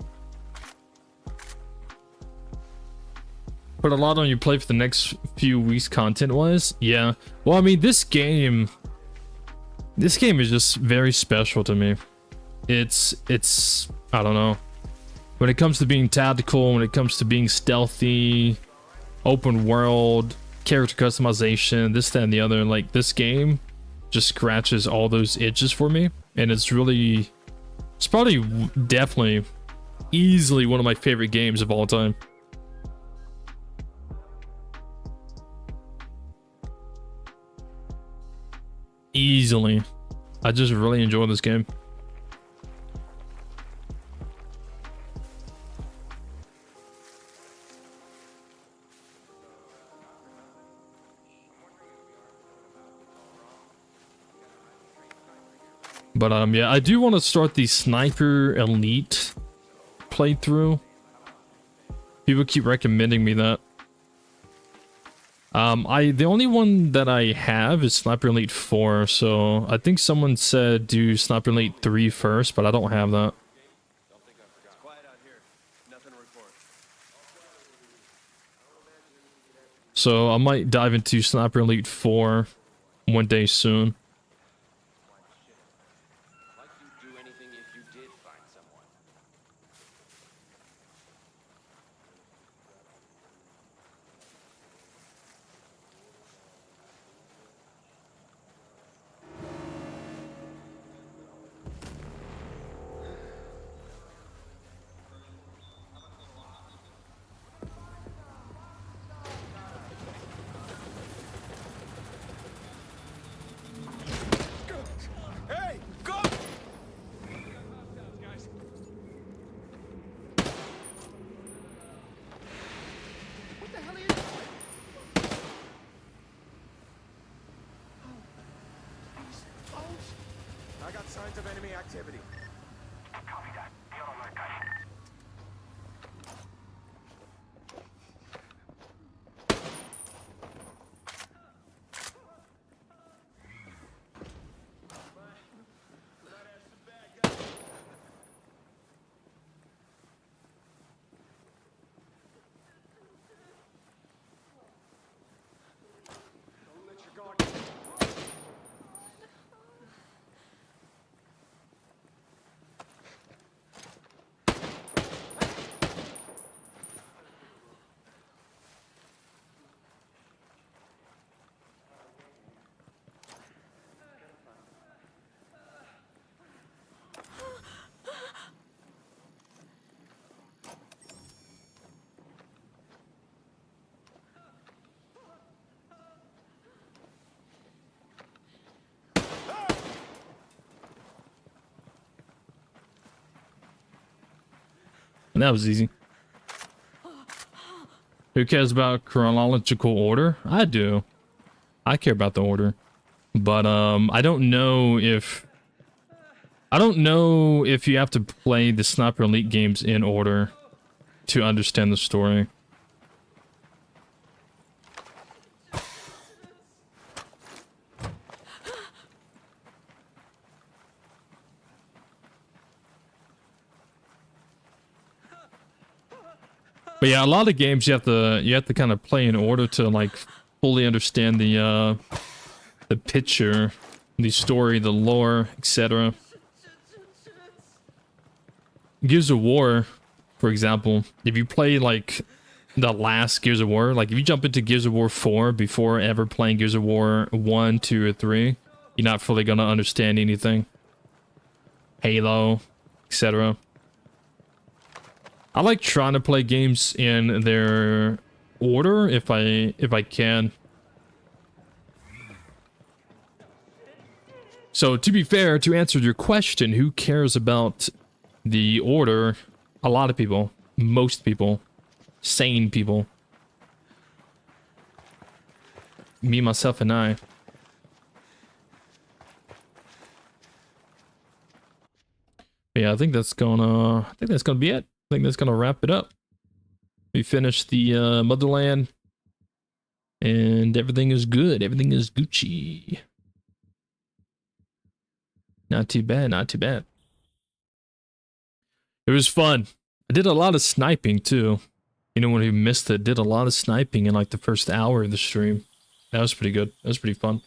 S1: Put a lot on your plate for the next few weeks content-wise. Yeah. Well, I mean, this game is just very special to me. It's I don't know. When it comes to being tactical, when it comes to being stealthy, open world, character customization, this, that, and the other, like, this game just scratches all those itches for me. And it's probably definitely easily one of my favorite games of all time. Easily. I just really enjoy this game. But yeah, I do want to start the Sniper Elite playthrough. People keep recommending me that. The only one that I have is Sniper Elite 4, so I think someone said do Sniper Elite 3 first, but I don't have that. So I might dive into Sniper Elite 4 one day soon.
S8: Signs of enemy activity. Copy that. Be on alert, guys. Don't let your guard.
S1: And that was easy. Who cares about chronological order? I do. I care about the order. But I don't know if you have to play the Sniper Elite games in order to understand the story. But yeah, a lot of games you have to kind of play in order to like fully understand the picture, the story, the lore, etc. Gears of War, for example, if you play like the last Gears of War, like if you jump into Gears of War 4 before ever playing Gears of War 1, 2, or 3, you're not fully gonna understand anything. Halo, etc. I like trying to play games in their order if I can. So to be fair, to answer your question, who cares about the order? A lot of people, most people, sane people. Me, myself, and I. But yeah, I think that's gonna be it. I think that's gonna wrap it up. We finished the Motherland, and everything is good. Everything is Gucci. Not too bad. Not too bad. It was fun. I did a lot of sniping too. Anyone who missed it, did a lot of sniping in like the first hour of the stream. That was pretty good. That was pretty fun.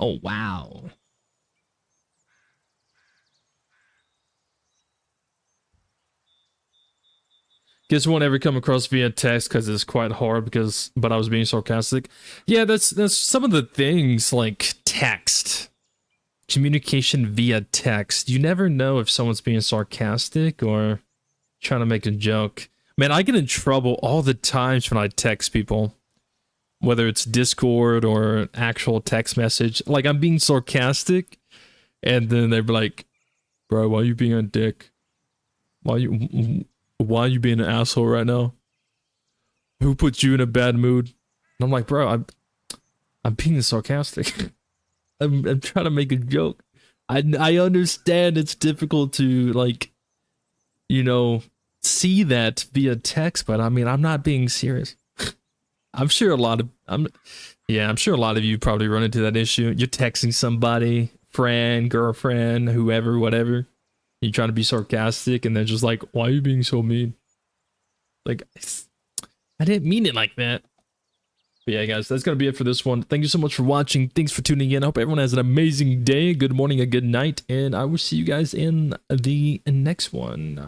S1: Oh, wow. Guess won't ever come across via text because it's quite hard but I was being sarcastic. Yeah, that's some of the things like text. Communication via text. You never know if someone's being sarcastic or trying to make a joke. Man, I get in trouble all the times when I text people. Whether it's Discord or actual text message. Like, I'm being sarcastic, and then they're like, bro, why are you being a dick? Why are you being an asshole right now? Who put you in a bad mood? And I'm like, bro, I'm being sarcastic. I'm trying to make a joke. I understand it's difficult to, like, you know, see that via text, but I mean, I'm not being serious. I'm sure a lot of you probably run into that issue. You're texting somebody, friend, girlfriend, whoever, whatever. You're trying to be sarcastic, and they're just like, why are you being so mean? Like, I didn't mean it like that. But yeah, guys, that's going to be it for this one. Thank you so much for watching. Thanks for tuning in. I hope everyone has an amazing day, good morning, a good night, and I will see you guys in the next one.